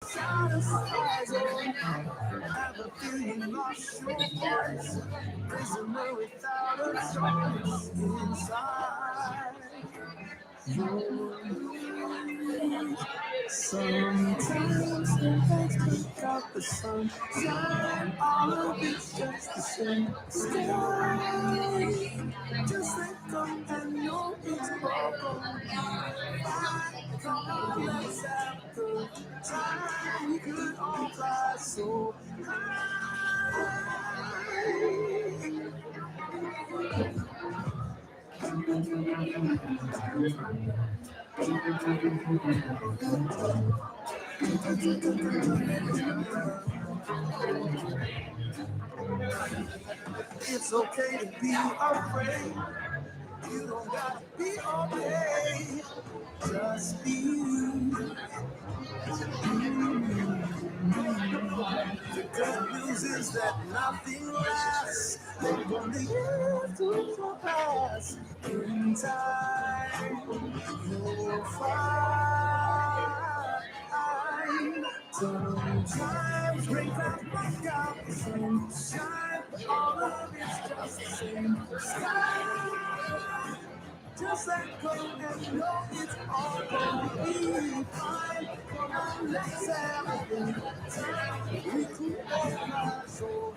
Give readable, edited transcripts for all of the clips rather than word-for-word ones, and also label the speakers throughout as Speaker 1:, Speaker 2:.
Speaker 1: satisfies all. Ever feel you lost your voice? Prisoner without a choice inside. Sometimes the lights put out the sunshine, all of it's just the same. Stay, just let go and know it's broken. Come on, let's have a good time. We could all fly so high. It's okay to be afraid. You don't gotta be okay. Just be you. The good news is that nothing lasts. They only live to pass. In time, you'll find. Sometimes rain clouds block out the sunshine, but all of it's just the same sky. Just let go and know it's all gonna be fine. Come on, let's have a good time. We could all fly so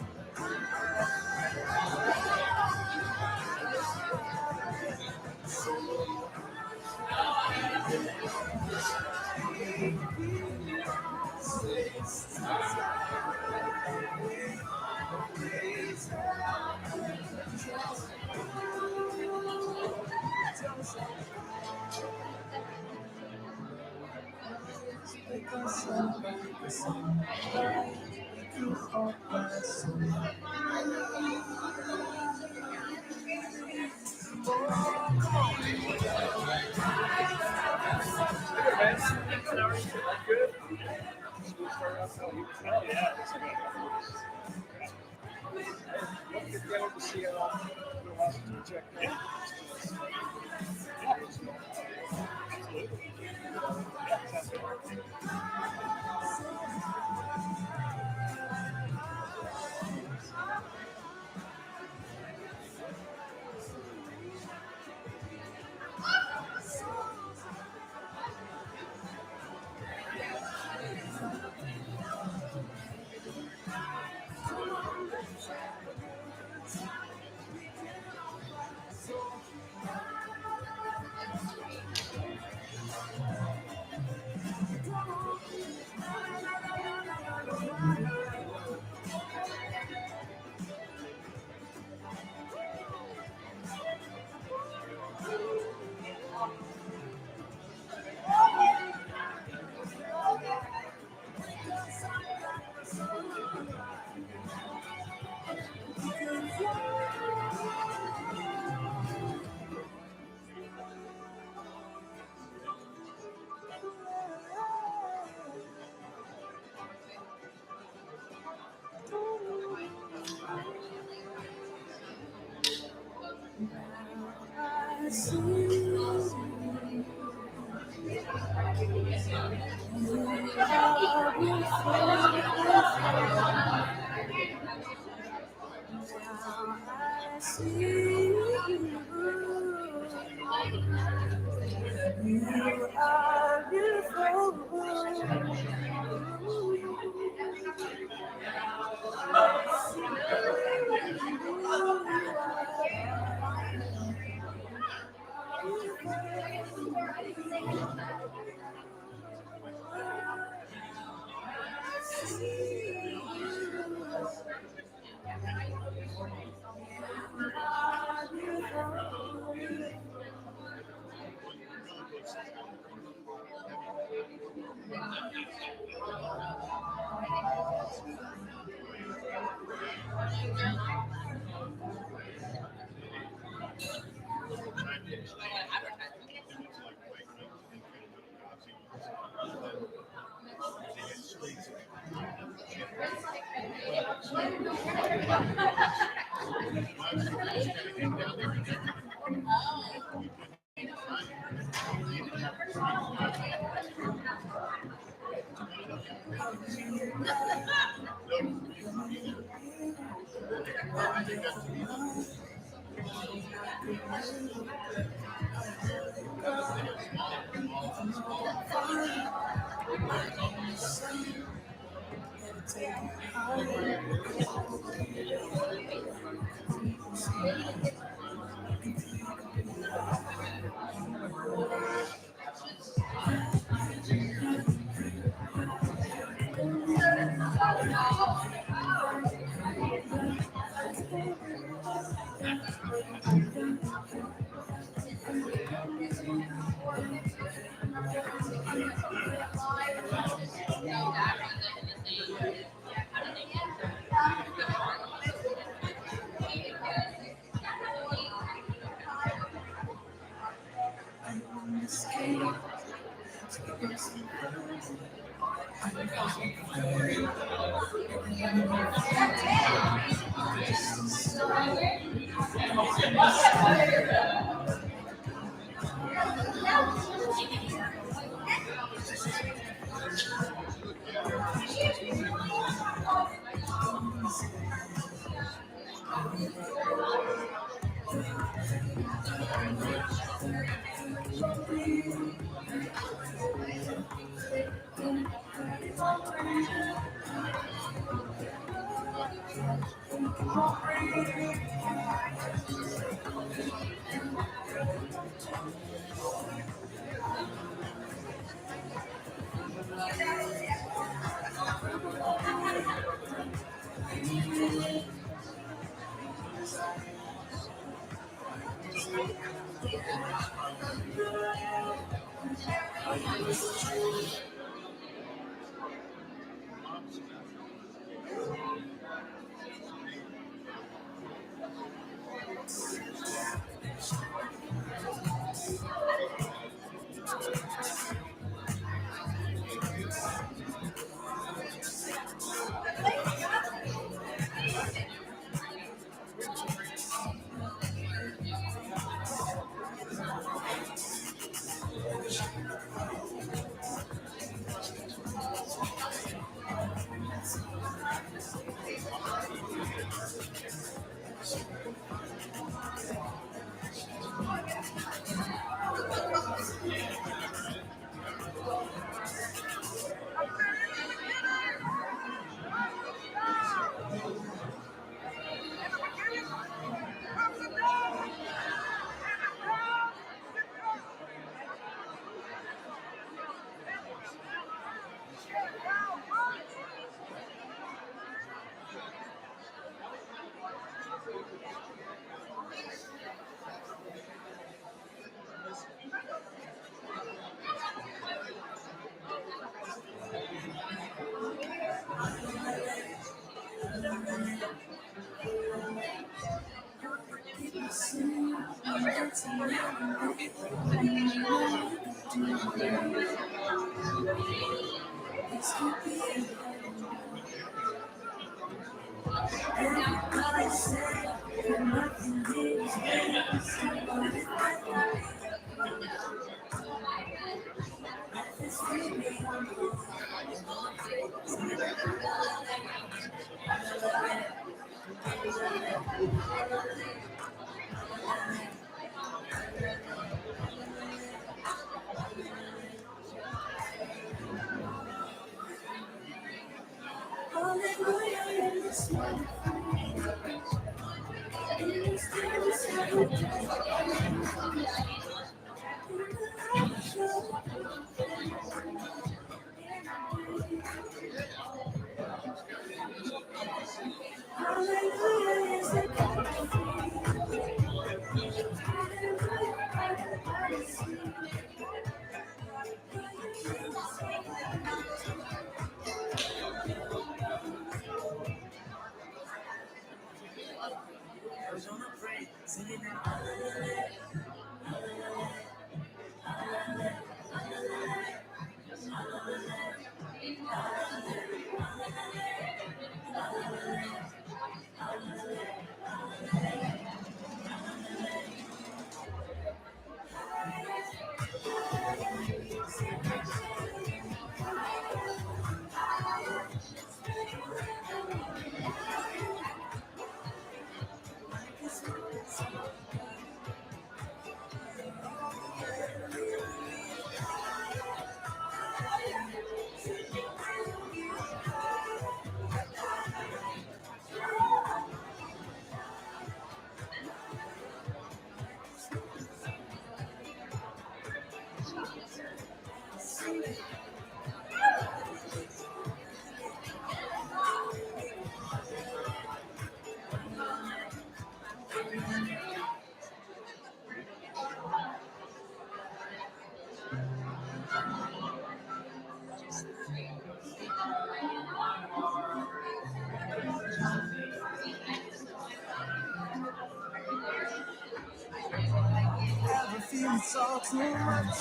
Speaker 1: It's all too much,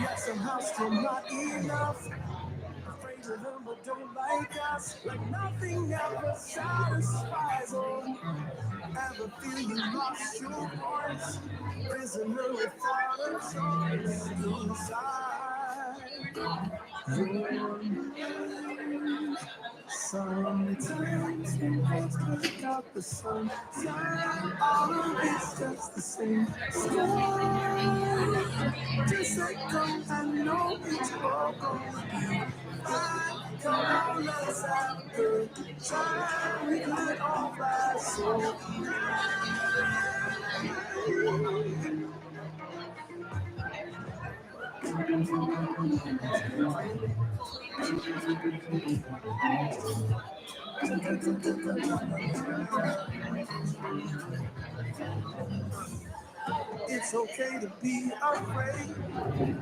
Speaker 1: yet somehow still not enough. Afraid of them but don't like us. Like nothing ever satisfies. Oh, ever feel you lost your voice? Prisoner without a choice inside your mind. Sometimes when things look out the sunshine, all of it's just the same sky. Just like come, I know it's all gonna be fine. Come on, let's have a good time. We could all fly so it's okay to be afraid.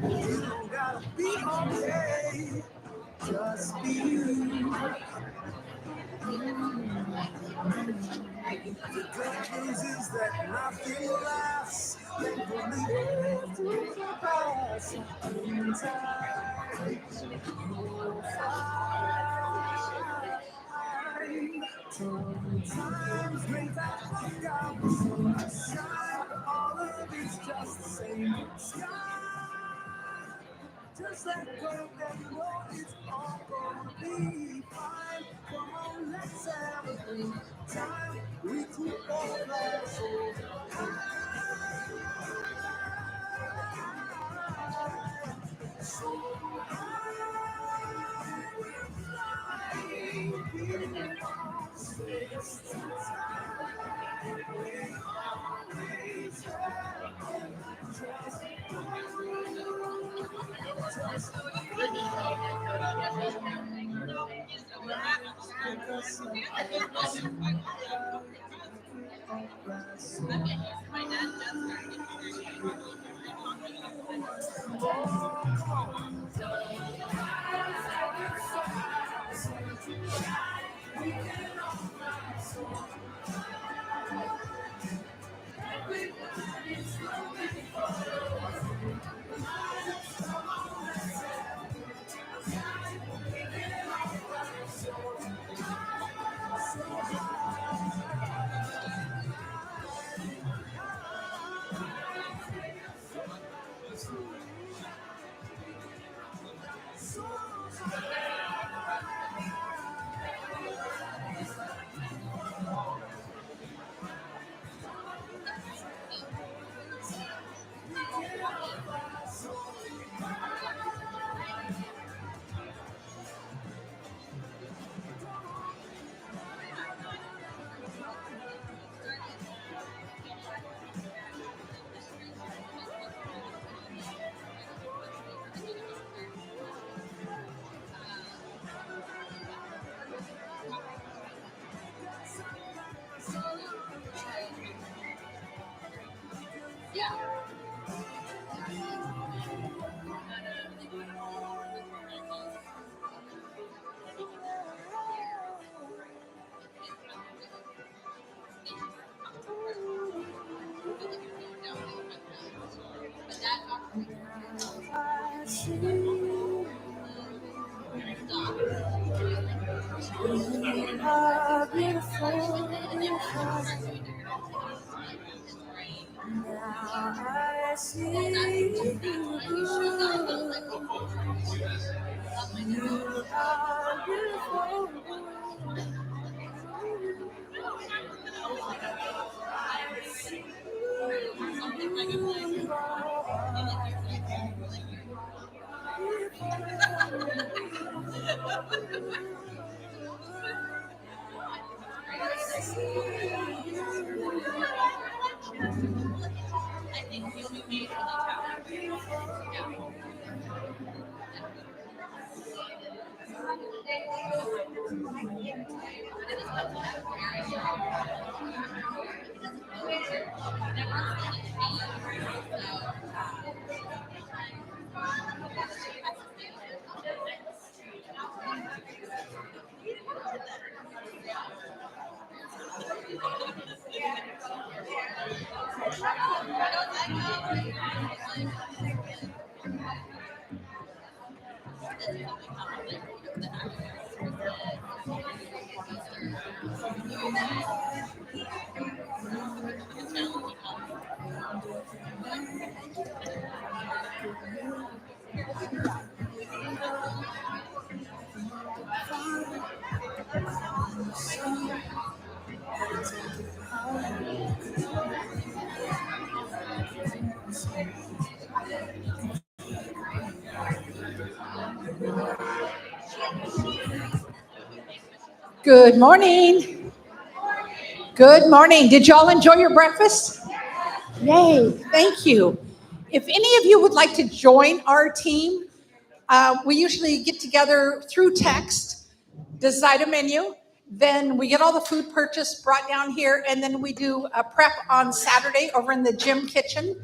Speaker 1: You don't gotta be okay. Just be you. The good news is that nothing lasts. Thankfully, everything will pass. In time, you'll find. Sometimes great that look out the sunshine. All of it's just the same sky. Just let go and know it's all gonna be fine. Come on, let's have a good time. We could all fly so high. So high we're flying. We won't space to time. We always have just I see you are beautiful. Now I see you. You are beautiful.
Speaker 2: Good morning. Good morning. Did y'all enjoy your breakfast? Yay, thank you. If any of you would like to join our team, we usually get together through text, decide a menu, then we get all the food purchased, brought down here, and then we do a prep on Saturday over in the gym kitchen,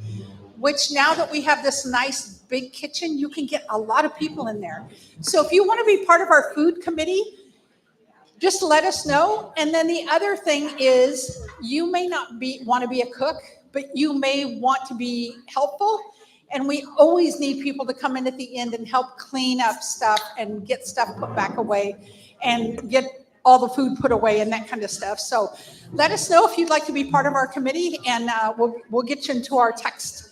Speaker 2: which now that we have this nice big kitchen, you can get a lot of people in there. So if you want to be part of our food committee, just let us know. And then the other thing is you may not want to be a cook, but you may want to be helpful. And we always need people to come in at the end and help clean up stuff and get stuff put back away and get all the food put away and that kind of stuff. So let us know if you'd like to be part of our committee, and we'll get you into our text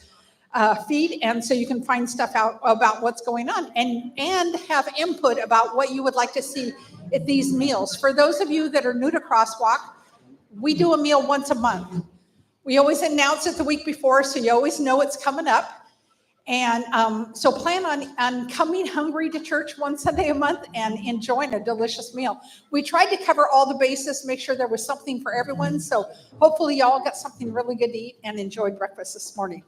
Speaker 2: feed, and so you can find stuff out about what's going on and have input about what you would like to see at these meals. For those of you that are new to Crosswalk, we do a meal once a month. We always announce it the week before, so you always know it's coming up. And so plan on coming hungry to church one Sunday a month and enjoying a delicious meal. We tried to cover all the bases, make sure there was something for everyone. So hopefully y'all got something really good to eat and enjoyed breakfast this morning.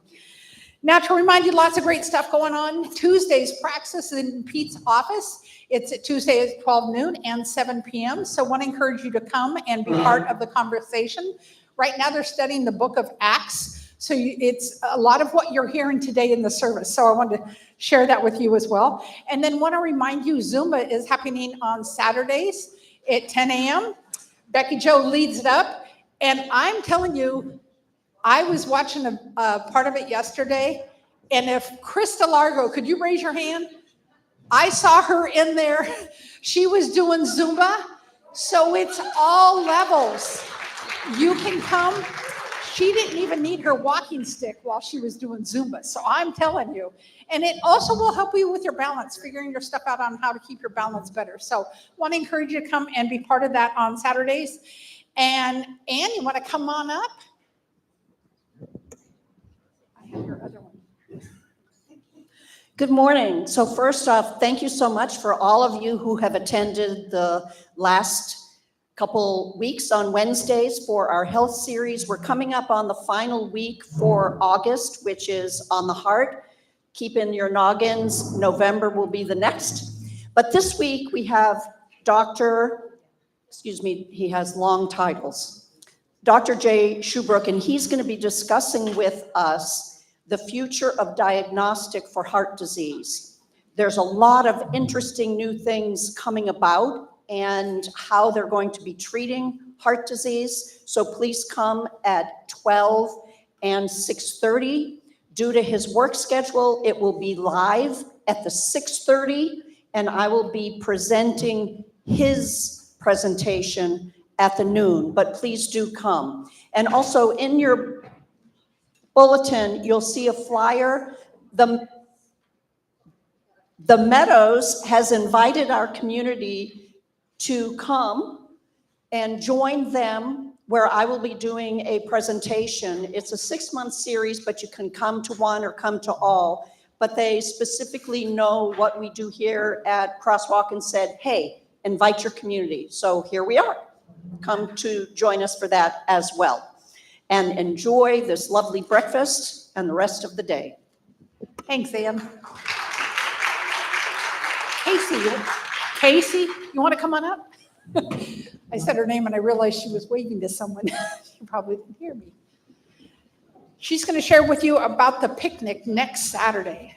Speaker 2: Now, to remind you, lots of great stuff going on. Tuesday's Praxis in Pete's office. It's at Tuesday at 12 noon and 7 p.m. So I want to encourage you to come and be part of the conversation. Right now, they're studying the book of Acts. So it's a lot of what you're hearing today in the service. So I wanted to share that with you as well. And then want to remind you, Zumba is happening on Saturdays at 10 a.m. Becky Jo leads it up. And I'm telling you, I was watching a part of it yesterday, and if Krista Largo, could you raise your hand? I saw her in there. She was doing Zumba, so it's all levels. You can come. She didn't even need her walking stick while she was doing Zumba, so I'm telling you. And it also will help you with your balance, figuring your stuff out on how to keep your balance better. So want to encourage you to come and be part of that on Saturdays. And Ann, you want to come on up? Your other one.
Speaker 3: Good morning. So first off, thank you so much for all of you who have attended the last couple weeks on Wednesdays for our health series. We're coming up on the final week for August, which is on the heart. Keep in your noggins, November will be the next. But this week we have he has long titles, Dr. Jay Shubrook, and he's going to be discussing with us the future of diagnostic for heart disease. There's a lot of interesting new things coming about and how they're going to be treating heart disease. So please come at 12 and 6:30. Due to his work schedule, it will be live at the 6:30, and I will be presenting his presentation at the noon, but please do come. And also in your bulletin, you'll see a flyer. The Meadows has invited our community to come and join them where I will be doing a presentation. It's a 6-month series, but you can come to one or come to all. But they specifically know what we do here at Crosswalk and said, hey, invite your community. So here we are. Come to join us for that as well. And enjoy this lovely breakfast and the rest of the day.
Speaker 2: Thanks, Ann. Casey, you want to come on up? I said her name and I realized she was waving to someone. She probably didn't hear me. She's going to share with you about the picnic next Saturday.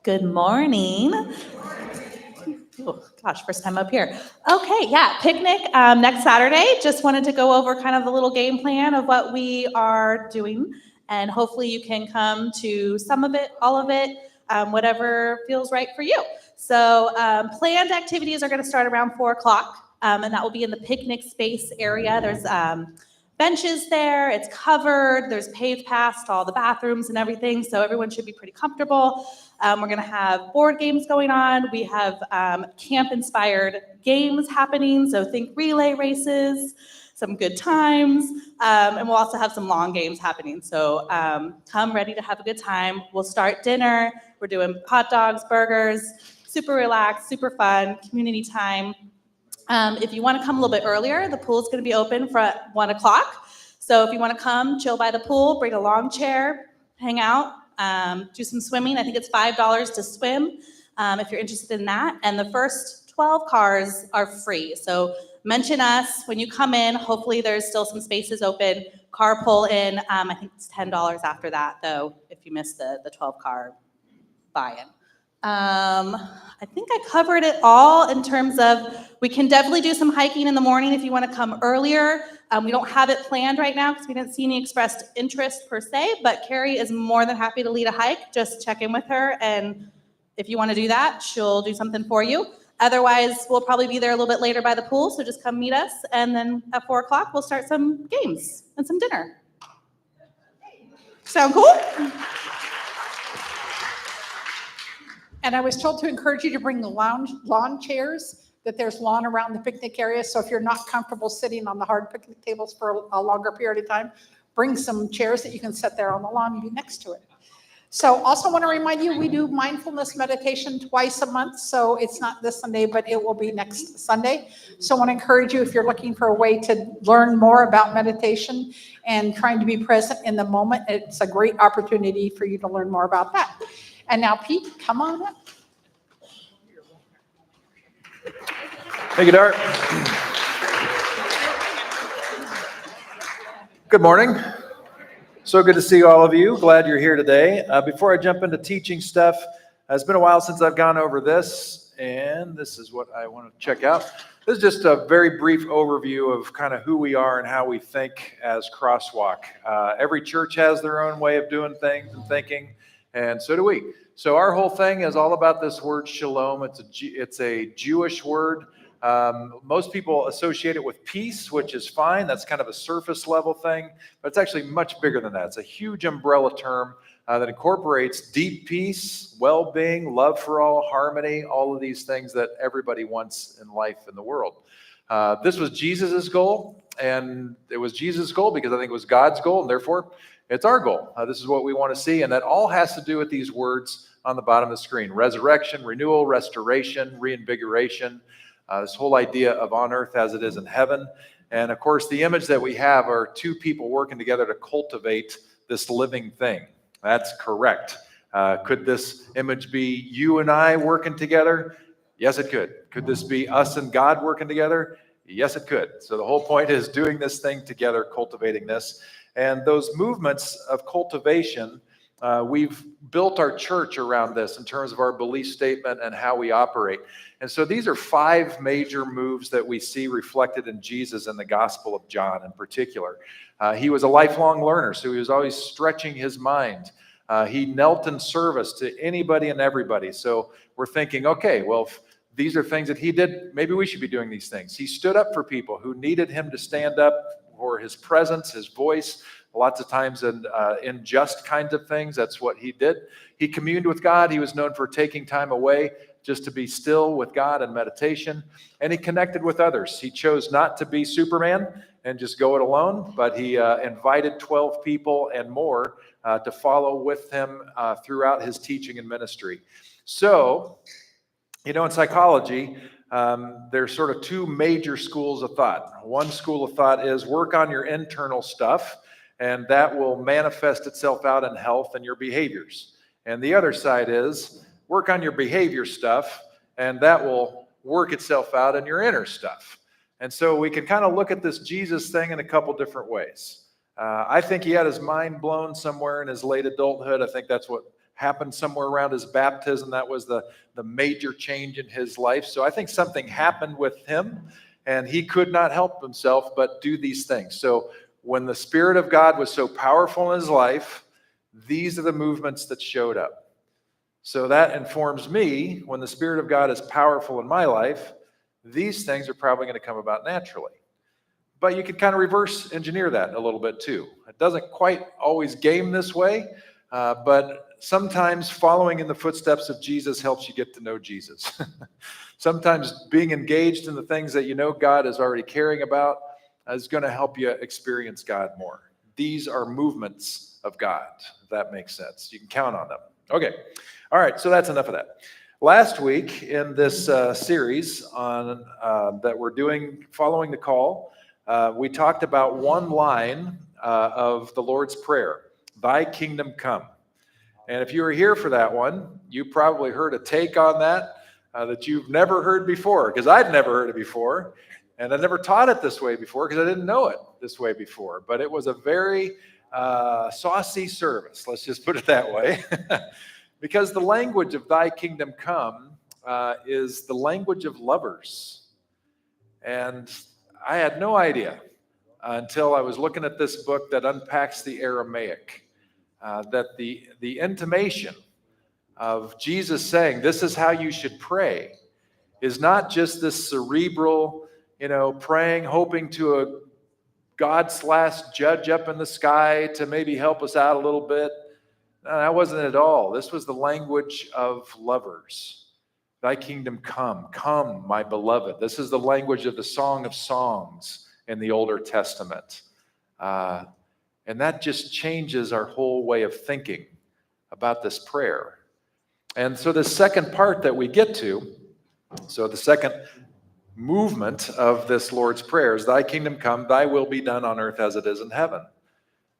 Speaker 4: Good morning. Oh, gosh, first time up here. Okay, yeah, picnic next Saturday. Just wanted to go over kind of the little game plan of what we are doing, and hopefully you can come to some of it, all of it, whatever feels right for you. So planned activities are going to start around 4 o'clock, and that will be in the picnic space area. There's benches there, it's covered, there's paved past all the bathrooms and everything, so everyone should be pretty comfortable. We're gonna have board games going on. We have camp-inspired games happening, so think relay races, some good times, and we'll also have some long games happening. So come ready to have a good time. We'll start dinner. We're doing hot dogs, burgers, super relaxed, super fun, community time. If you want to come a little bit earlier, the pool is going to be open for 1 o'clock. So if you want to come, chill by the pool, bring a lawn chair, hang out, do some swimming. I think it's $5 to swim if you're interested in that. And the first 12 cars are free. So mention us when you come in. Hopefully there's still some spaces open. Carpool in. I think it's $10 after that, though, if you miss the 12-car buy-in. I think I covered it all in terms of we can definitely do some hiking in the morning if you want to come earlier. We don't have it planned right now because we didn't see any expressed interest per se, but Carrie is more than happy to lead a hike. Just check in with her, and if you want to do that, she'll do something for you. Otherwise, we'll probably be there a little bit later by the pool, so just come meet us, and then at 4 o'clock, we'll start some games and some dinner. Sound cool?
Speaker 2: And I was told to encourage you to bring the lawn chairs, that there's lawn around the picnic area. So if you're not comfortable sitting on the hard picnic tables for a longer period of time, bring some chairs that you can sit there on the lawn and be next to it. So also want to remind you, we do mindfulness meditation twice a month. So it's not this Sunday, but it will be next Sunday. So I want to encourage you, if you're looking for a way to learn more about meditation and trying to be present in the moment, it's a great opportunity for you to learn more about that. And now, Pete, come on up.
Speaker 5: Thank you, Dart. Good morning. So good to see all of you. Glad you're here today. Before I jump into teaching stuff, it's been a while since I've gone over this, and this is what I want to check out. This is just a very brief overview of kind of who we are and how we think as Crosswalk. Every church has their own way of doing things and thinking, and so do we. So our whole thing is all about this word shalom. It's a Jewish word. Most people associate it with peace, which is fine. That's kind of a surface level thing, but it's actually much bigger than that. It's a huge umbrella term that incorporates deep peace, well-being, love for all, harmony, all of these things that everybody wants in life in the world. This was Jesus's goal, and it was Jesus' goal because I think it was God's goal, and therefore it's our goal. This is what we want to see, and that all has to do with these words on the bottom of the screen: resurrection, renewal, restoration, reinvigoration, this whole idea of on earth as it is in heaven. And of course, the image that we have are two people working together to cultivate this living thing. That's correct. Could this image be you and I working together? Yes, it could. Could this be us and God working together? Yes, it could. So the whole point is doing this thing together, cultivating this. And those movements of cultivation, we've built our church around this in terms of our belief statement and how we operate. And so these are 5 major moves that we see reflected in Jesus and the Gospel of John in particular. He was a lifelong learner, so he was always stretching his mind. He knelt in service to anybody and everybody. So we're thinking, okay, well, if these are things that he did, maybe we should be doing these things. He stood up for people who needed him to stand up for his presence, his voice. Lots of times in just kinds of things, that's what he did. He communed with God. He was known for taking time away just to be still with God in meditation. And he connected with others. He chose not to be Superman and just go it alone, but he invited 12 people and more to follow with him throughout his teaching and ministry. So, in psychology, there's sort of 2 major schools of thought. One school of thought is work on your internal stuff, and that will manifest itself out in health and your behaviors. And the other side is work on your behavior stuff, and that will work itself out in your inner stuff. And so we can kind of look at this Jesus thing in a couple different ways. I think he had his mind blown somewhere in his late adulthood. I think that's what happened somewhere around his baptism. That was the major change in his life. So I think something happened with him, and he could not help himself but do these things. So when the Spirit of God was so powerful in his life, these are the movements that showed up. So that informs me, when the Spirit of God is powerful in my life, these things are probably going to come about naturally. But you can kind of reverse engineer that a little bit too. It doesn't quite always game this way, but sometimes following in the footsteps of Jesus helps you get to know Jesus. Sometimes being engaged in the things that you know God is already caring about is going to help you experience God more. These are movements of God, if that makes sense. You can count on them. Okay. All right. So that's enough of that. Last week in this series on that we're doing, following the call, we talked about one line of the Lord's Prayer, "Thy kingdom come." And if you were here for that one, you probably heard a take on that that you've never heard before, because I'd never heard it before, and I never taught it this way before because I didn't know it this way before. But it was a very saucy service, let's just put it that way. Because the language of "Thy kingdom come" is the language of lovers. And I had no idea until I was looking at this book that unpacks the Aramaic, that the intimation of Jesus saying, "This is how you should pray," is not just this cerebral, praying, hoping to a God/judge up in the sky to maybe help us out a little bit. No, that wasn't it at all. This was the language of lovers. "Thy kingdom come, come, my beloved." This is the language of the Song of Songs in the Older Testament. And that just changes our whole way of thinking about this prayer. And so the second part that we get to, so the second movement of this Lord's Prayer is, "Thy kingdom come, thy will be done on earth as it is in heaven."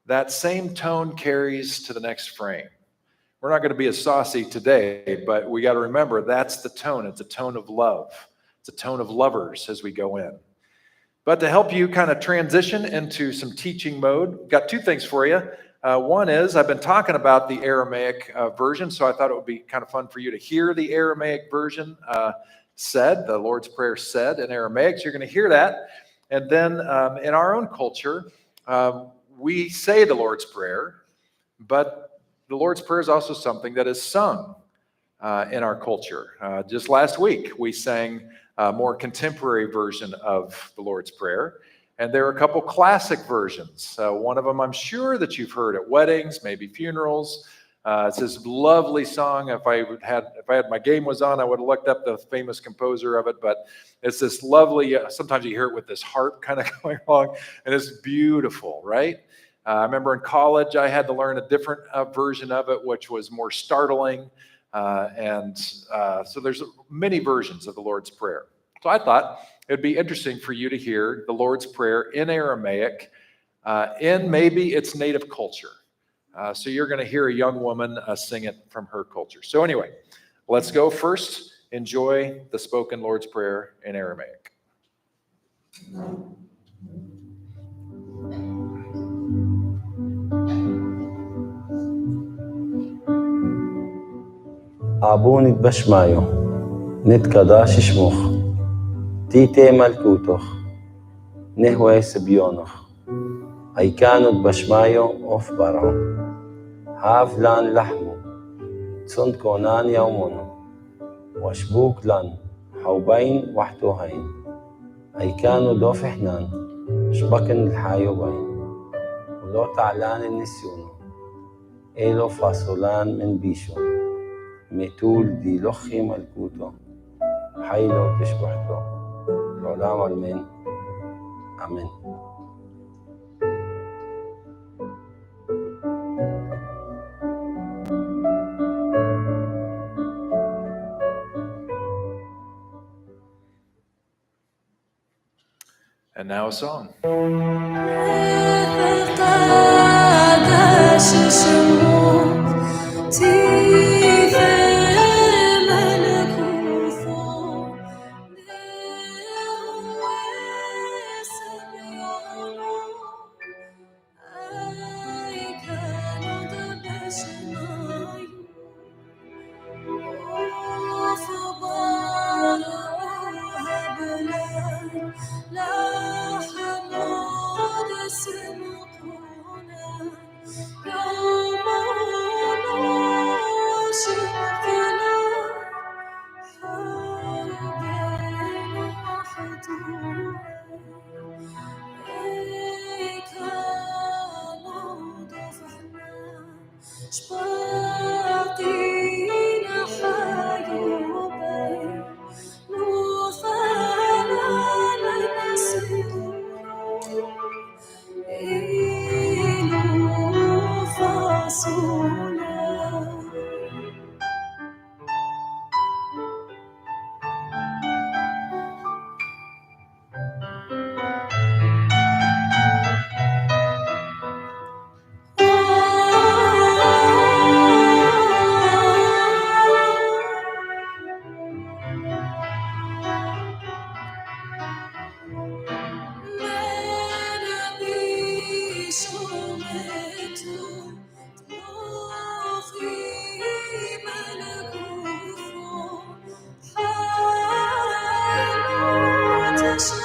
Speaker 5: That same tone carries to the next frame. We're not going to be as saucy today, but we got to remember that's the tone. It's a tone of love. It's a tone of lovers as we go in. But to help you kind of transition into some teaching mode, got two things for you. One is I've been talking about the Aramaic version, so I thought it would be kind of fun for you to hear the Aramaic version said, the Lord's Prayer said in Aramaic. So you're going to hear that. And then in our own culture, we say the Lord's Prayer, but the Lord's Prayer is also something that is sung in our culture. Just last week, we sang a more contemporary version of the Lord's Prayer, and there are a couple classic versions. One of them I'm sure that you've heard at weddings, maybe funerals. It's this lovely song. If I had my game was on, I would have looked up the famous composer of it. But it's this lovely. Sometimes you hear it with this harp kind of going along, and it's beautiful, right? I remember in college I had to learn a different version of it, which was more startling. So there's many versions of the Lord's Prayer. So I thought it'd be interesting for you to hear the Lord's Prayer in Aramaic, in maybe its native culture. So you're going to hear a young woman sing it from her culture. So anyway, let's go first. Enjoy the spoken Lord's Prayer in Aramaic.
Speaker 1: Abunit bashmayo, nit kadash shmoch, tite malkutoch, nehwe sebionoch, aikanut bashmayo of baro, havlan lahmu, tsund konan yaumono, washbuk lan, haubain wahtohain, aikanu dofihnan, shbaken الحايوبين, ولو تعلان النسيون, إلو فاصولان من بيشو, ميتول دي لخي ملكوتو حيلو تشبحتو العلام المين أمين.
Speaker 5: And now a song.
Speaker 6: يوم
Speaker 5: That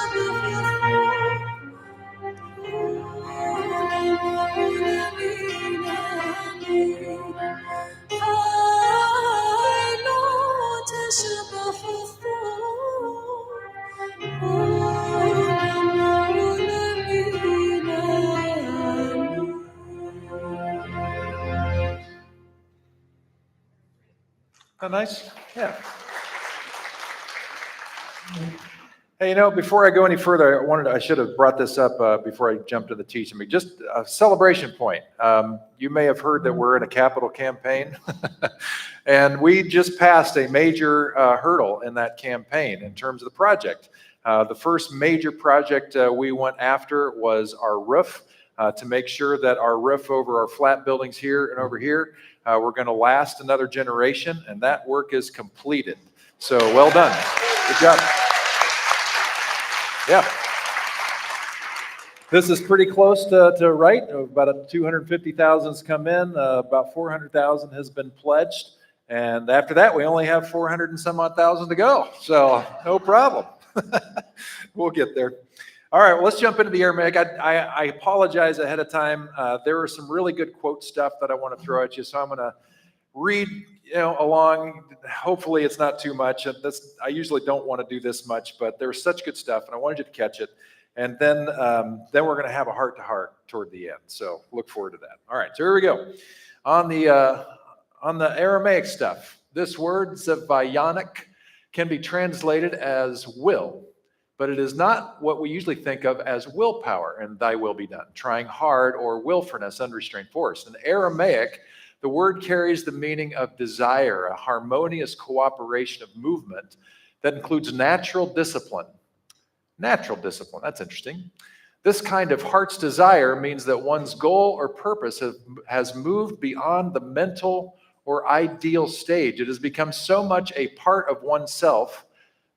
Speaker 5: nice? Yeah. Hey, before I go any further, I should have brought this up before I jumped to the teaching. Just a celebration point. You may have heard that we're in a capital campaign, and we just passed a major hurdle in that campaign in terms of the project. The first major project we went after was our roof, to make sure that our roof over our flat buildings here and over here, we're going to last another generation, and that work is completed. So well done. Good job. Yeah. This is pretty close to right. About 250,000's come in. About 400,000 has been pledged. And after that, we only have 400 and some odd thousand to go. So no problem. We'll get there. All right, well, let's jump into the Aramaic. I apologize ahead of time. There are some really good quote stuff that I want to throw at you. So I'm going to read along. Hopefully it's not too much. I usually don't want to do this much, but there's such good stuff, and I wanted you to catch it. And then we're going to have a heart-to-heart toward the end. So look forward to that. All right, so here we go. On the Aramaic stuff, this word Zavayanik can be translated as will, but it is not what we usually think of as willpower and thy will be done, trying hard or willfulness, unrestrained force. In Aramaic, the word carries the meaning of desire, a harmonious cooperation of movement that includes natural discipline. Natural discipline, that's interesting. This kind of heart's desire means that one's goal or purpose has moved beyond the mental or ideal stage. It has become so much a part of oneself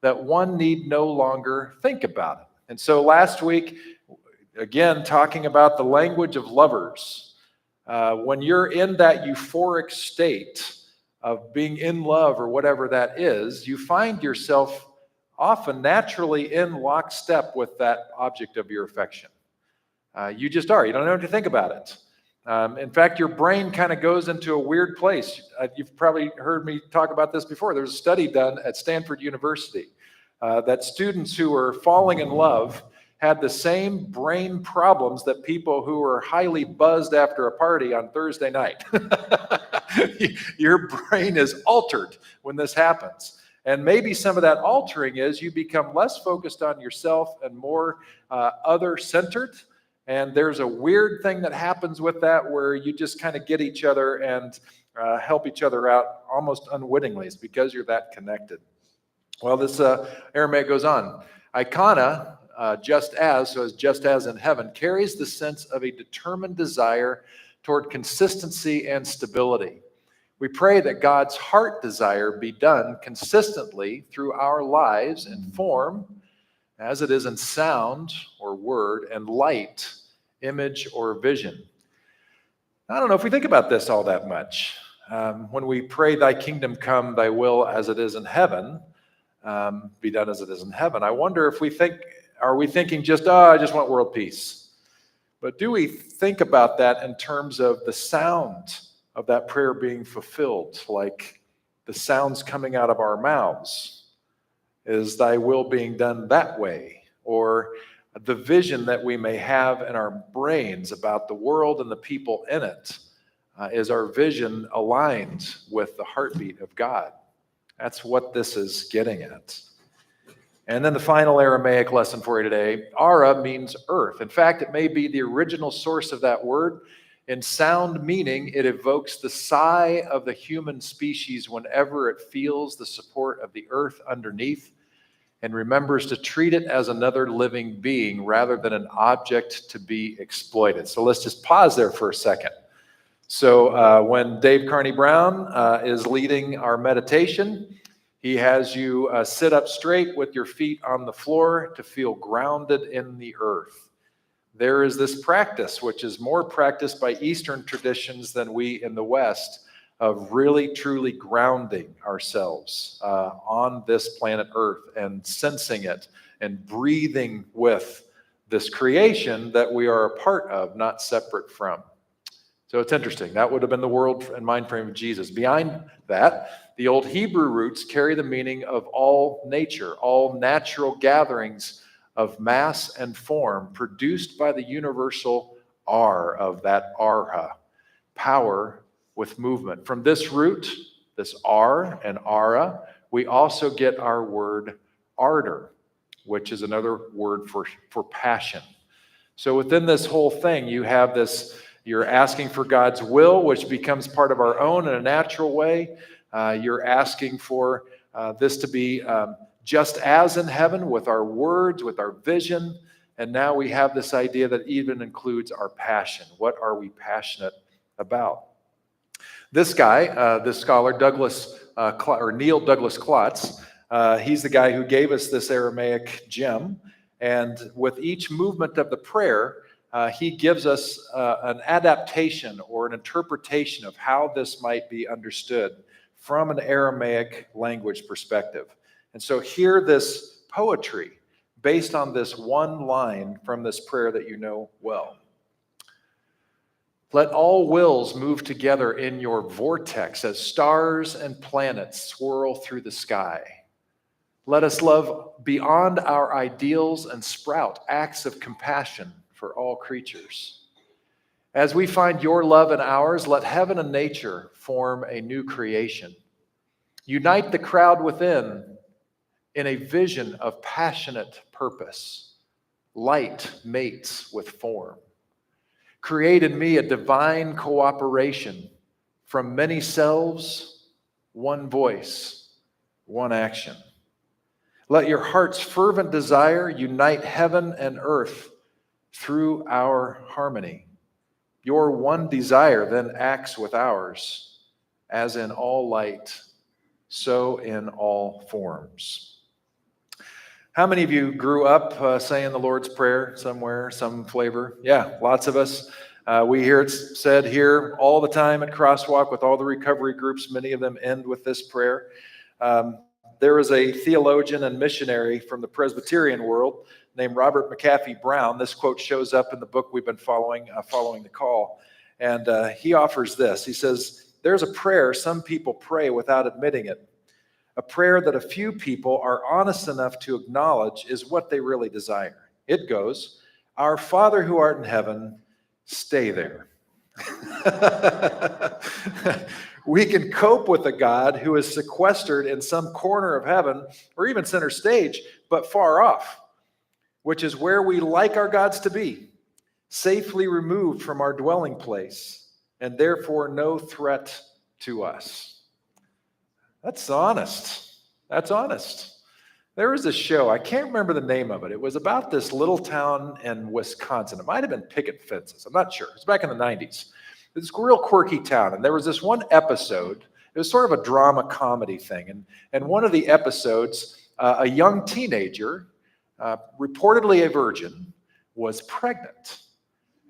Speaker 5: that one need no longer think about it. And so last week, again, talking about the language of lovers. When you're in that euphoric state of being in love or whatever that is, you find yourself often naturally in lockstep with that object of your affection. You just are. You don't know what to think about it. In fact, your brain kind of goes into a weird place. You've probably heard me talk about this before. There was a study done at Stanford University that students who were falling in love had the same brain problems that people who were highly buzzed after a party on Thursday night. Your brain is altered when this happens. And maybe some of that altering is you become less focused on yourself and more other-centered. And there's a weird thing that happens with that where you just kind of get each other and help each other out almost unwittingly. It's because you're that connected. Well, this Aramaic goes on. Ikana, just as in heaven, carries the sense of a determined desire toward consistency and stability. We pray that God's heart desire be done consistently through our lives in form, as it is in sound or word, and light, image or vision. I don't know if we think about this all that much. When we pray, thy kingdom come, thy will as it is in heaven, be done as it is in heaven. I wonder if are we thinking just, I just want world peace? But do we think about that in terms of the sound of that prayer being fulfilled, like the sounds coming out of our mouths? Is thy will being done that way? Or the vision that we may have in our brains about the world and the people in it, is our vision aligned with the heartbeat of God? That's what this is getting at. And then the final Aramaic lesson for you today. Ara means earth. In fact, it may be the original source of that word. In sound meaning, it evokes the sigh of the human species whenever it feels the support of the earth underneath and remembers to treat it as another living being rather than an object to be exploited. So let's just pause there for a second. So when Dave Carney Brown is leading our meditation, he has you sit up straight with your feet on the floor to feel grounded in the earth. There is this practice, which is more practiced by Eastern traditions than we in the West, of really, truly grounding ourselves on this planet Earth and sensing it and breathing with this creation that we are a part of, not separate from. So it's interesting. That would have been the world and mind frame of Jesus. Behind that, the old Hebrew roots carry the meaning of all nature, all natural gatherings of mass and form produced by the universal R of that Arha, power with movement. From this root, this R and Ara, we also get our word ardor, which is another word for passion. So within this whole thing, you have this, you're asking for God's will, which becomes part of our own in a natural way. You're asking for this to be just as in heaven with our words, with our vision. And now we have this idea that even includes our passion. What are we passionate about? This guy, this scholar, Neil Douglas Klotz, he's the guy who gave us this Aramaic gem. And with each movement of the prayer, he gives us an adaptation or an interpretation of how this might be understood from an Aramaic language perspective. And so hear this poetry based on this one line from this prayer that you know well. Let all wills move together in your vortex as stars and planets swirl through the sky. Let us love beyond our ideals and sprout acts of compassion for all creatures. As we find your love in ours, let heaven and nature form a new creation. Unite the crowd within in a vision of passionate purpose. Light mates with form. Create in me a divine cooperation from many selves, one voice, one action. Let your heart's fervent desire unite heaven and earth through our harmony. Your one desire then acts with ours, as in all light, so in all forms. How many of you grew up saying the Lord's Prayer somewhere, some flavor? Yeah, lots of us. We hear it said here all the time at Crosswalk with all the recovery groups. Many of them end with this prayer. There is a theologian and missionary from the Presbyterian world named Robert McAfee Brown. This quote shows up in the book we've been following the call. And he offers this. He says, there's a prayer some people pray without admitting it. A prayer that a few people are honest enough to acknowledge is what they really desire. It goes, Our Father who art in heaven, stay there. We can cope with a God who is sequestered in some corner of heaven or even center stage, but far off, which is where we like our gods to be, safely removed from our dwelling place, and therefore no threat to us. That's honest. That's honest. There was a show, I can't remember the name of it. It was about this little town in Wisconsin. It might have been Picket Fences. I'm not sure. It was back in the 90s. This real quirky town. And there was this one episode. It was sort of a drama comedy thing. And one of the episodes, a young teenager, reportedly a virgin, was pregnant.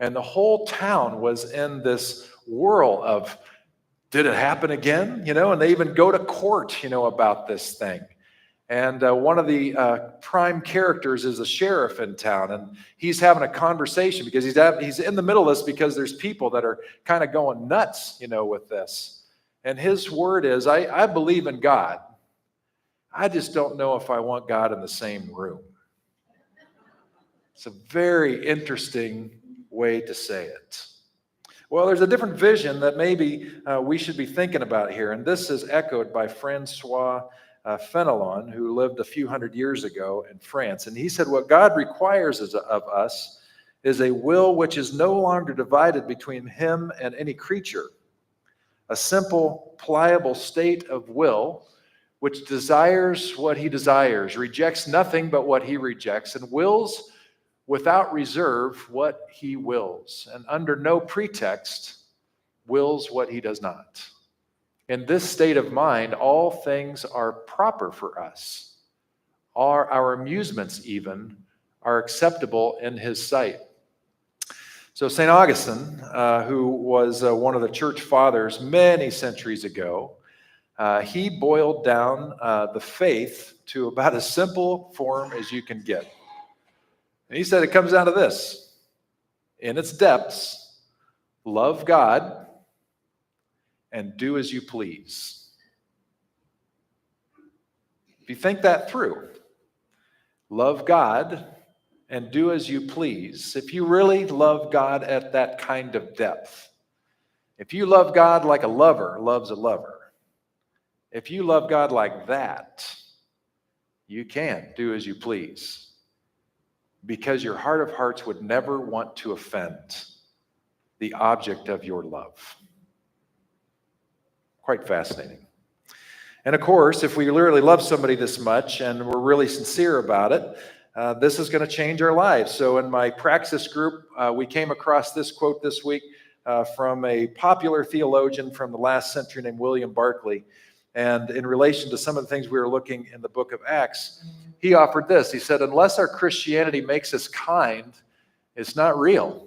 Speaker 5: And the whole town was in this whirl of, did it happen again? And they even go to court, about this thing. And one of the prime characters is a sheriff in town, and he's having a conversation because he's in the middle of this because there's people that are kind of going nuts, with this. And his word is, I believe in God. I just don't know if I want God in the same room. It's a very interesting way to say it. Well, there's a different vision that maybe we should be thinking about here, and this is echoed by Francois Fenelon, who lived a few hundred years ago in France. And he said, what God requires of us is a will which is no longer divided between him and any creature, a simple, pliable state of will which desires what he desires, rejects nothing but what he rejects, and wills without reserve what he wills, and under no pretext wills what he does not. In this state of mind, all things are proper for us. Our amusements even are acceptable in his sight. So St. Augustine, who was one of the church fathers many centuries ago, he boiled down the faith to about as simple form as you can get. And he said it comes down to this: in its depths, love God and do as you please. If you think that through, love God and do as you please. If you really love God at that kind of depth, if you love God like a lover loves a lover, if you love God like that, you can do as you please, because your heart of hearts would never want to offend the object of your love. Quite fascinating. And of course, if we really love somebody this much and we're really sincere about it, this is going to change our lives. So in my Praxis group, we came across this quote this week from a popular theologian from the last century named William Barclay. And in relation to some of the things we were looking in the book of Acts, he offered this. He said, unless our Christianity makes us kind, it's not real.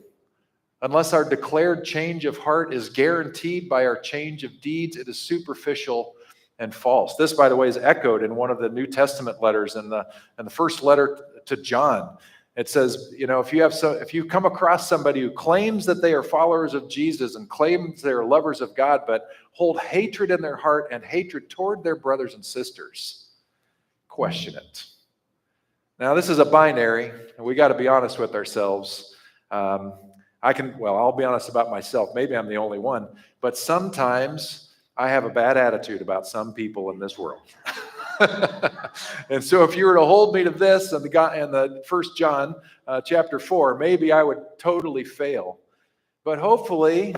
Speaker 5: Unless our declared change of heart is guaranteed by our change of deeds, it is superficial and false. This, by the way, is echoed in one of the New Testament letters, in the first letter to John. It says, if you come across somebody who claims that they are followers of Jesus and claims they are lovers of God, but hold hatred in their heart and hatred toward their brothers and sisters, question it. Now, this is a binary, and we got to be honest with ourselves. I'll be honest about myself. Maybe I'm the only one, but sometimes I have a bad attitude about some people in this world. And so if you were to hold me to this and the 1 John chapter 4, maybe I would totally fail. But hopefully,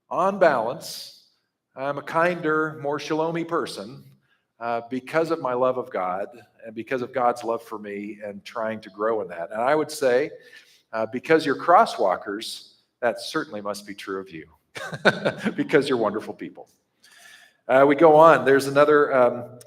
Speaker 5: on balance, I'm a kinder, more shalomy person because of my love of God and because of God's love for me and trying to grow in that. And I would say, because you're crosswalkers, that certainly must be true of you because you're wonderful people. We go on. There's another,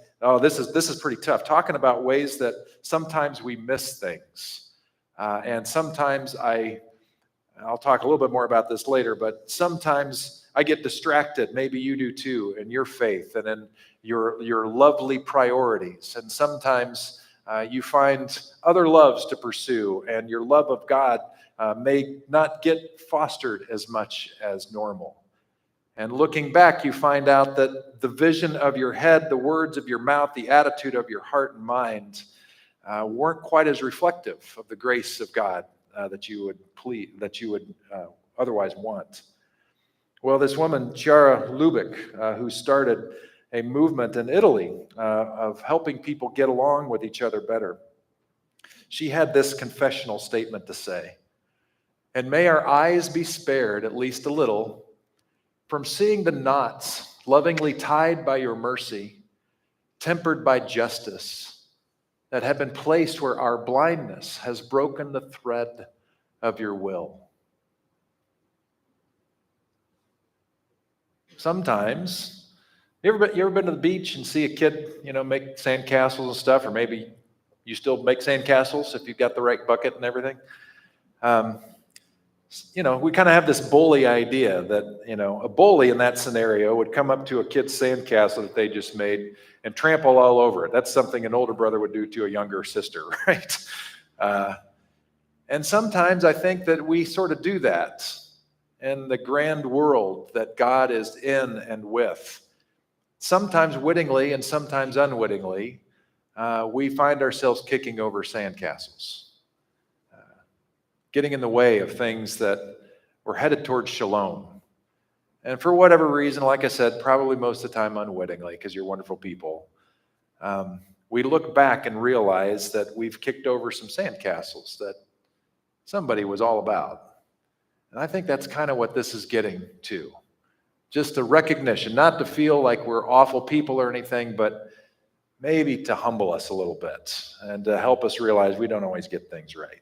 Speaker 5: this is pretty tough. Talking about ways that sometimes we miss things. And sometimes I'll talk a little bit more about this later, but sometimes I get distracted. Maybe you do too, in your faith and in your lovely priorities. And sometimes you find other loves to pursue, and your love of God may not get fostered as much as normal. And looking back, you find out that the vision of your head, the words of your mouth, the attitude of your heart and mind weren't quite as reflective of the grace of God that you would otherwise want. Well, this woman, Chiara Lubich, who started a movement in Italy of helping people get along with each other better, she had this confessional statement to say: "And may our eyes be spared at least a little from seeing the knots lovingly tied by your mercy, tempered by justice, that have been placed where our blindness has broken the thread of your will." Sometimes, you ever been to the beach and see a kid, make sandcastles and stuff, or maybe you still make sandcastles if you've got the right bucket and everything? We kind of have this bully idea that, a bully in that scenario would come up to a kid's sandcastle that they just made and trample all over it. That's something an older brother would do to a younger sister, right? And sometimes I think that we sort of do that in the grand world that God is in and with. Sometimes wittingly and sometimes unwittingly, we find ourselves kicking over sandcastles, getting in the way of things that we're headed towards shalom. And for whatever reason, like I said, probably most of the time unwittingly, because you're wonderful people, we look back and realize that we've kicked over some sandcastles that somebody was all about. And I think that's kind of what this is getting to. Just a recognition, not to feel like we're awful people or anything, but maybe to humble us a little bit and to help us realize we don't always get things right.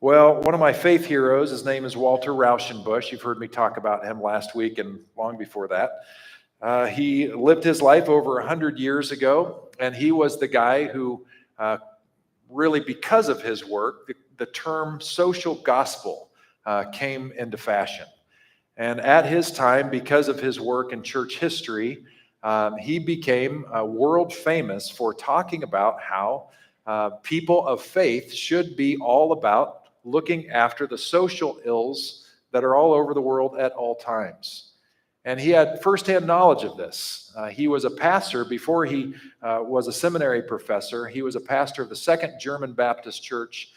Speaker 5: Well, one of my faith heroes, his name is Walter Rauschenbusch. You've heard me talk about him last week and long before that. He lived his life over 100 years ago, and he was the guy who really, because of his work, the term social gospel came into fashion. And at his time, because of his work in church history, he became world famous for talking about how people of faith should be all about looking after the social ills that are all over the world at all times. And he had firsthand knowledge of this. He was a pastor before he was a seminary professor. He was a pastor of the Second German Baptist Church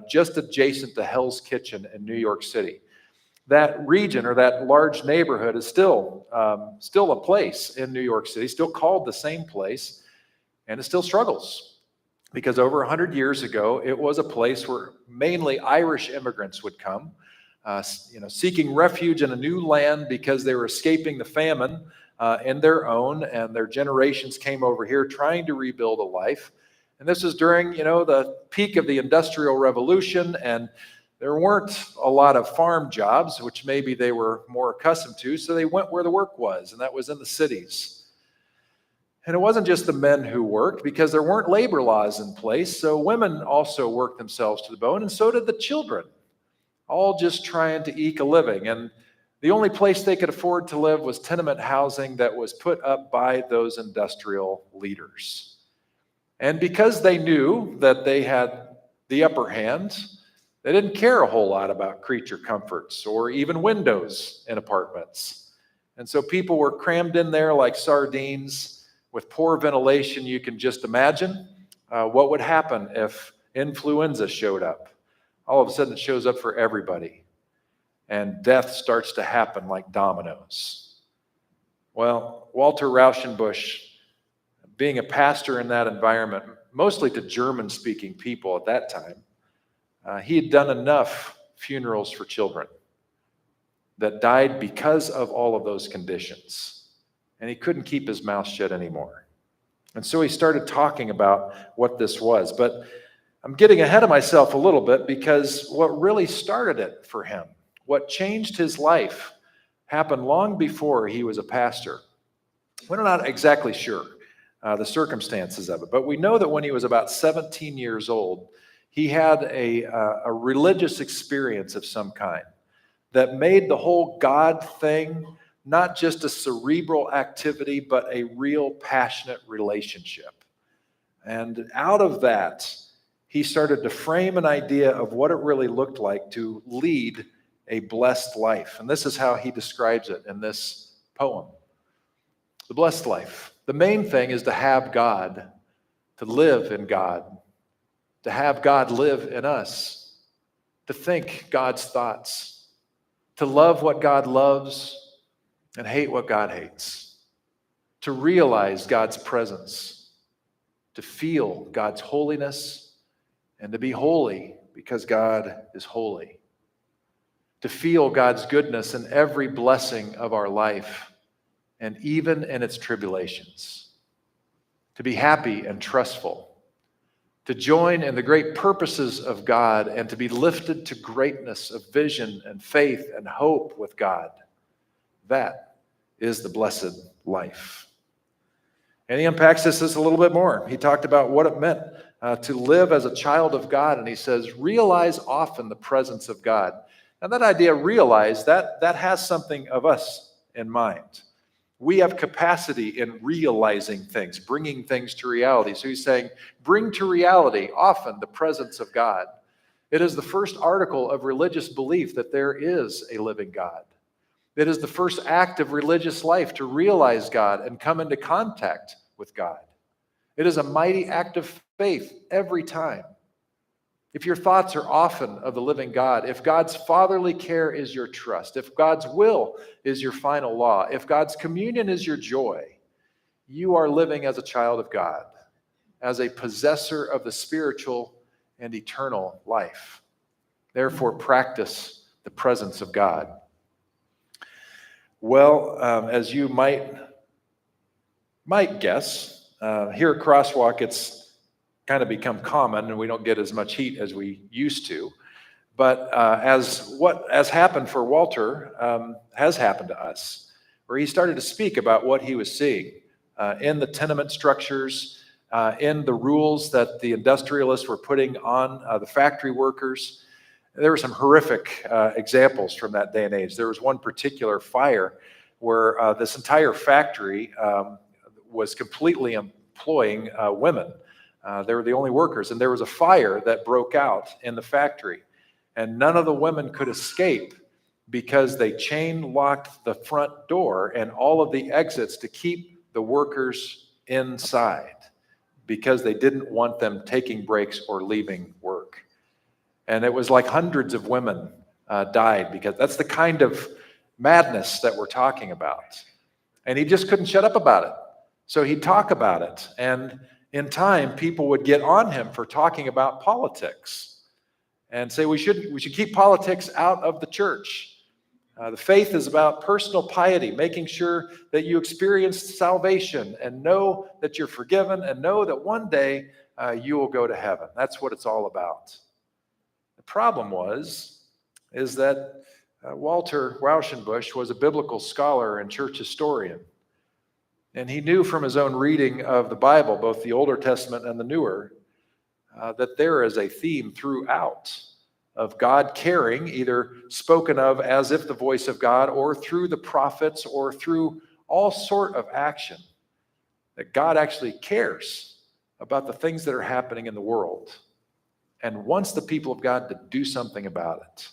Speaker 5: just adjacent to Hell's Kitchen in New York City. That region or that large neighborhood is still a place in New York City, still called the same place, and it still struggles. Because over 100 years ago, it was a place where mainly Irish immigrants would come, seeking refuge in a new land because they were escaping the famine in their own, and their generations came over here trying to rebuild a life. And this was during, the peak of the Industrial Revolution, and there weren't a lot of farm jobs, which maybe they were more accustomed to, so they went where the work was, and that was in the cities. And it wasn't just the men who worked, because there weren't labor laws in place, so women also worked themselves to the bone, and so did the children, all just trying to eke a living. And the only place they could afford to live was tenement housing that was put up by those industrial leaders. And because they knew that they had the upper hand, they didn't care a whole lot about creature comforts or even windows in apartments. And so people were crammed in there like sardines with poor ventilation. You can just imagine what would happen if influenza showed up. All of a sudden it shows up for everybody, and death starts to happen like dominoes. Well, Walter Rauschenbusch, being a pastor in that environment, mostly to German-speaking people at that time, he had done enough funerals for children that died because of all of those conditions. And he couldn't keep his mouth shut anymore. And so he started talking about what this was. But I'm getting ahead of myself a little bit, because what really started it for him, what changed his life, happened long before he was a pastor. We're not exactly sure the circumstances of it, but we know that when he was about 17 years old, he had a religious experience of some kind that made the whole God thing not just a cerebral activity, but a real passionate relationship. And out of that, he started to frame an idea of what it really looked like to lead a blessed life. And this is how he describes it in this poem. The blessed life. The main thing is to have God, to live in God, to have God live in us, to think God's thoughts, to love what God loves and hate what God hates, to realize God's presence, to feel God's holiness, and to be holy because God is holy, to feel God's goodness in every blessing of our life and even in its tribulations, to be happy and trustful, to join in the great purposes of God, and to be lifted to greatness of vision and faith and hope with God. That is the blessed life. And he unpacks this a little bit more. He talked about what it meant to live as a child of God, and he says, realize often the presence of God. And that idea, realize, that has something of us in mind. We have capacity in realizing things, bringing things to reality. So he's saying, bring to reality often the presence of God. It is the first article of religious belief that there is a living God. It is the first act of religious life to realize God and come into contact with God. It is a mighty act of faith every time. If your thoughts are often of the living God, if God's fatherly care is your trust, if God's will is your final law, if God's communion is your joy, you are living as a child of God, as a possessor of the spiritual and eternal life. Therefore, practice the presence of God. Well, as you might guess, here at Crosswalk, it's kind of become common, and we don't get as much heat as we used to. But as what has happened for Walter has happened to us, where he started to speak about what he was seeing in the tenement structures, in the rules that the industrialists were putting on the factory workers. There were some horrific examples from that day and age. There was one particular fire where this entire factory was completely employing women. They were the only workers, and there was a fire that broke out in the factory, and none of the women could escape because they chain locked the front door and all of the exits to keep the workers inside because they didn't want them taking breaks or leaving work. And it was like hundreds of women died because that's the kind of madness that we're talking about. And he just couldn't shut up about it. So he'd talk about it. And in time, people would get on him for talking about politics and say we should keep politics out of the church. The faith is about personal piety, making sure that you experience salvation and know that you're forgiven and know that one day you will go to heaven. That's what it's all about. The problem is that Walter Rauschenbusch was a biblical scholar and church historian. And he knew from his own reading of the Bible, both the Older Testament and the Newer, that there is a theme throughout of God caring, either spoken of as if the voice of God, or through the prophets, or through all sort of action, that God actually cares about the things that are happening in the world and wants the people of God to do something about it.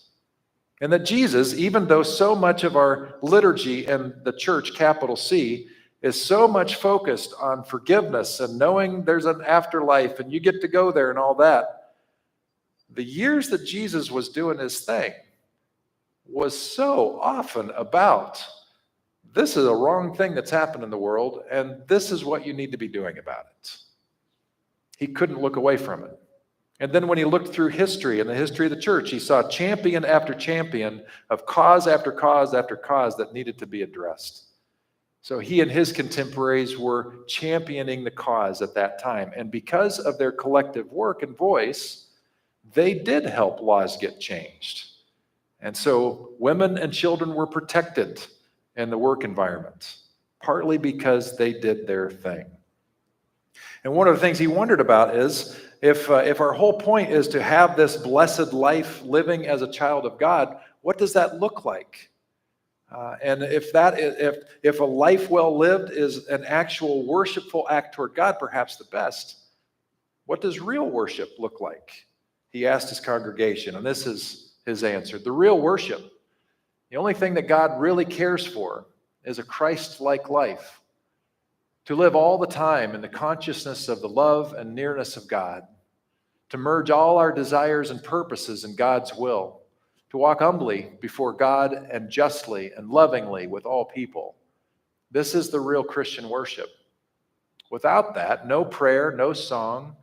Speaker 5: And that Jesus, even though so much of our liturgy and the church, capital C, is so much focused on forgiveness and knowing there's an afterlife and you get to go there and all that, the years that Jesus was doing his thing was so often about this is a wrong thing that's happened in the world and this is what you need to be doing about it. He couldn't look away from it. And then when he looked through history and the history of the church, he saw champion after champion of cause after cause after cause that needed to be addressed. So he and his contemporaries were championing the cause at that time. And because of their collective work and voice, they did help laws get changed. And so women and children were protected in the work environment, partly because they did their thing. And one of the things he wondered about is if our whole point is to have this blessed life living as a child of God, what does that look like? And if a life well lived is an actual worshipful act toward God, perhaps the best, what does real worship look like? He asked his congregation, and this is his answer. The real worship, the only thing that God really cares for is a Christ-like life, to live all the time in the consciousness of the love and nearness of God, to merge all our desires and purposes in God's will, to walk humbly before God and justly and lovingly with all people. This is the real Christian worship. Without that, no prayer, no song,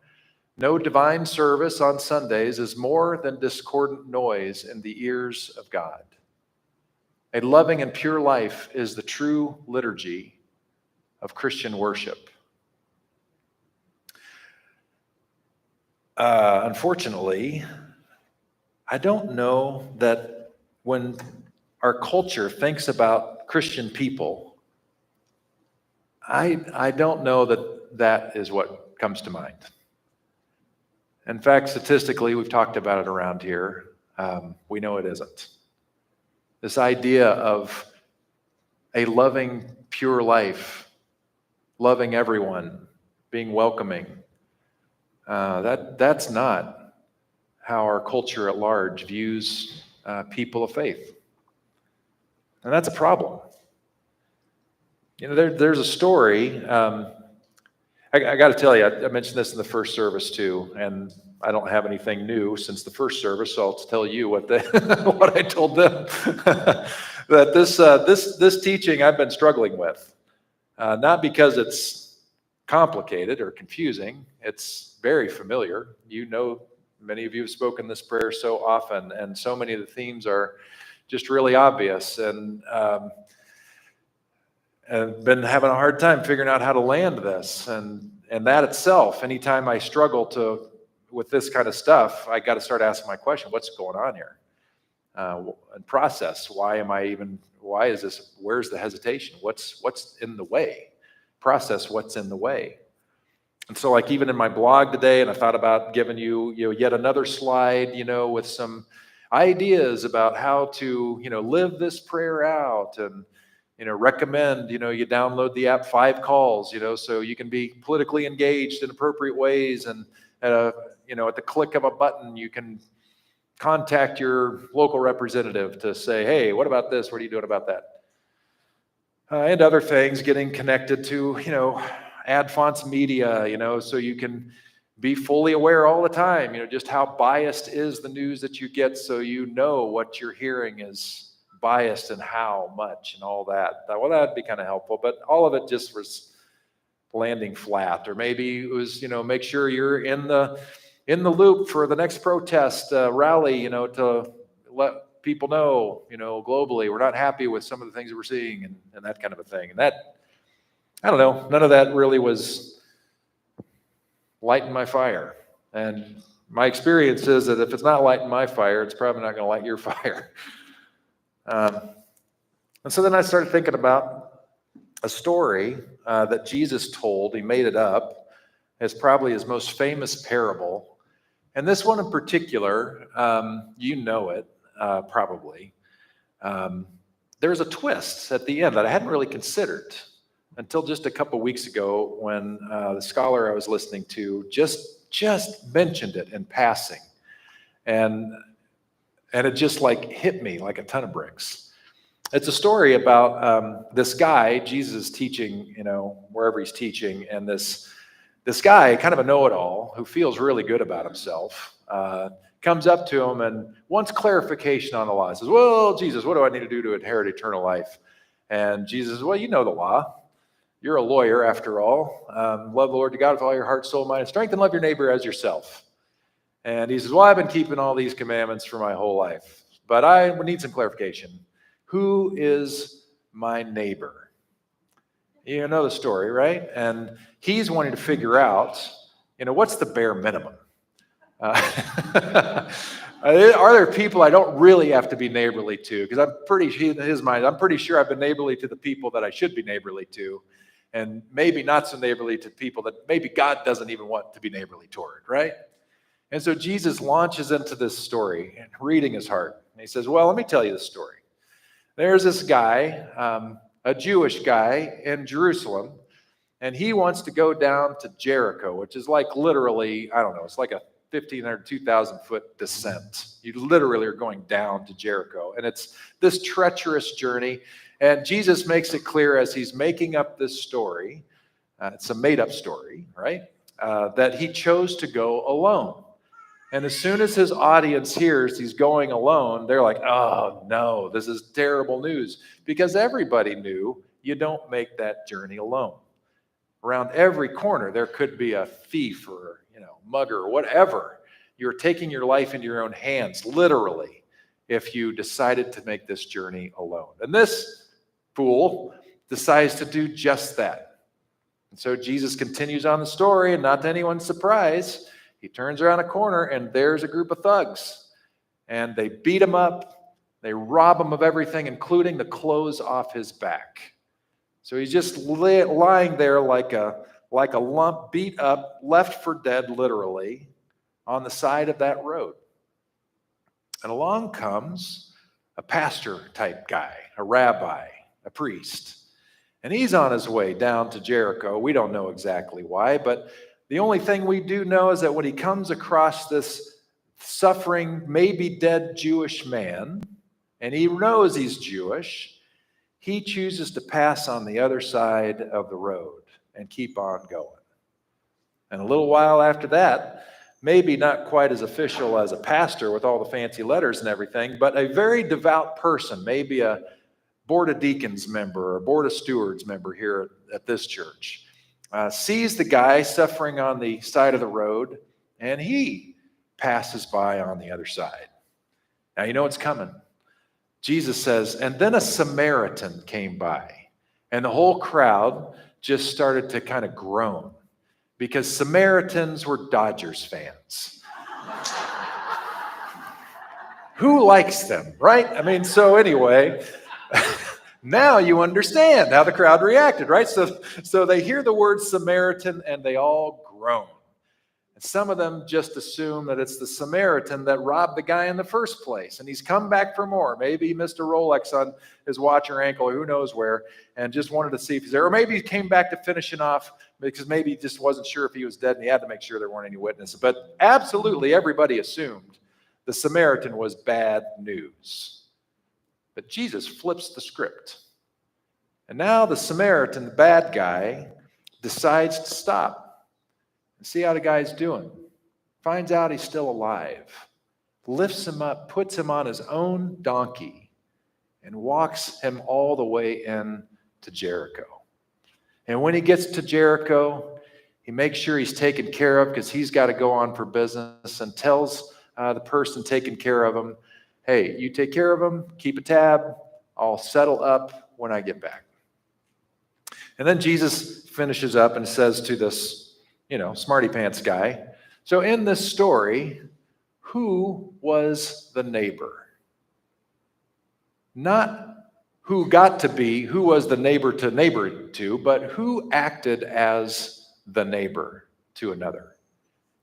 Speaker 5: no divine service on Sundays is more than discordant noise in the ears of God. A loving and pure life is the true liturgy of Christian worship. Unfortunately, I don't know that when our culture thinks about Christian people, I don't know that is what comes to mind. In fact, statistically, we've talked about it around here. We know it isn't. This idea of a loving, pure life, loving everyone, being welcoming, that's not how our culture at large views people of faith. And that's a problem. You know, there's a story. I got to tell you, I mentioned this in the first service too, and I don't have anything new since the first service, so I'll tell you what I told them. That this teaching I've been struggling with, not because it's complicated or confusing. It's very familiar. You know, many of you have spoken this prayer so often, and so many of the themes are just really obvious, and been having a hard time figuring out how to land this, and that itself, anytime I struggle with this kind of stuff, I got to start asking my question: what's going on here? And process. Why is this? Where's the hesitation? What's in the way? Process what's in the way. And so, like, even in my blog today, and I thought about giving you yet another slide, with some ideas about how to, live this prayer out, and, recommend, you download the app 5Calls, so you can be politically engaged in appropriate ways. And, at the click of a button, you can contact your local representative to say, hey, what about this? What are you doing about that? And other things, getting connected to, Adfonts Media, so you can be fully aware all the time, just how biased is the news that you get, so what you're hearing is biased and how much and all that. Well, that'd be kind of helpful, but all of it just was landing flat. Or maybe it was, make sure you're in the loop for the next protest rally, to let people know, globally, we're not happy with some of the things that we're seeing, and that kind of a thing. And that, I don't know, none of that really was lighting my fire. And my experience is that if it's not lighting my fire, it's probably not going to light your fire. And so then I started thinking about a story that Jesus told. He made it up. It's probably his most famous parable. And this one in particular, you know it probably. There's a twist at the end that I hadn't really considered until just a couple weeks ago, when the scholar I was listening to just mentioned it in passing. And it just hit me like a ton of bricks. It's a story about this guy. Jesus is teaching, wherever he's teaching, and this guy, kind of a know-it-all, who feels really good about himself, comes up to him and wants clarification on the law. He says, well, Jesus, what do I need to do to inherit eternal life? And Jesus says, well, you know the law. You're a lawyer, after all. Love the Lord your God with all your heart, soul, mind, and strength, and love your neighbor as yourself. And he says, well, I've been keeping all these commandments for my whole life, but I need some clarification. Who is my neighbor? You know the story, right? And he's wanting to figure out, what's the bare minimum? Are there people I don't really have to be neighborly to? Because in his mind, I'm pretty sure I've been neighborly to the people that I should be neighborly to, and maybe not so neighborly to people that maybe God doesn't even want to be neighborly toward, right? And so Jesus launches into this story, and reading his heart. And he says, well, let me tell you the story. There's this guy, a Jewish guy in Jerusalem, and he wants to go down to Jericho, which is literally, I don't know, it's like a 1,500, 2,000 foot descent. You literally are going down to Jericho. And it's this treacherous journey. And Jesus makes it clear as he's making up this story, it's a made up story, right? That he chose to go alone. And as soon as his audience hears he's going alone, they're like, oh no, this is terrible news. Because everybody knew you don't make that journey alone. Around every corner, there could be a thief or mugger or whatever. You're taking your life into your own hands, literally, if you decided to make this journey alone. And this fool decides to do just that. And so Jesus continues on the story, and not to anyone's surprise, he turns around a corner, and there's a group of thugs. And they beat him up. They rob him of everything, including the clothes off his back. So he's just lying there like a lump, beat up, left for dead, literally, on the side of that road. And along comes a pastor-type guy, a rabbi, a priest. And he's on his way down to Jericho. We don't know exactly why, but the only thing we do know is that when he comes across this suffering, maybe dead Jewish man, and he knows he's Jewish, he chooses to pass on the other side of the road and keep on going. And a little while after that, maybe not quite as official as a pastor with all the fancy letters and everything, but a very devout person, maybe a Board of Deacons member or Board of Stewards member here at this church, sees the guy suffering on the side of the road, and he passes by on the other side. Now, you know what's coming. Jesus says, and then a Samaritan came by, and the whole crowd just started to kind of groan because Samaritans were Dodgers fans. Who likes them, right? I mean, so anyway, now you understand how the crowd reacted, right? So they hear the word Samaritan and they all groan. And some of them just assume that it's the Samaritan that robbed the guy in the first place. And he's come back for more. Maybe he missed a Rolex on his watch or ankle, or who knows where, and just wanted to see if he's there. Or maybe he came back to finish it off because maybe he just wasn't sure if he was dead and he had to make sure there weren't any witnesses. But absolutely everybody assumed the Samaritan was bad news. But Jesus flips the script. And now the Samaritan, the bad guy, decides to stop and see how the guy's doing. Finds out he's still alive. Lifts him up, puts him on his own donkey, and walks him all the way in to Jericho. And when he gets to Jericho, he makes sure he's taken care of because he's got to go on for business, and tells the person taking care of him, hey, you take care of him, keep a tab, I'll settle up when I get back. And then Jesus finishes up and says to this, smarty pants guy, so in this story, who was the neighbor? Not who was the neighbor to neighbor to, but who acted as the neighbor to another.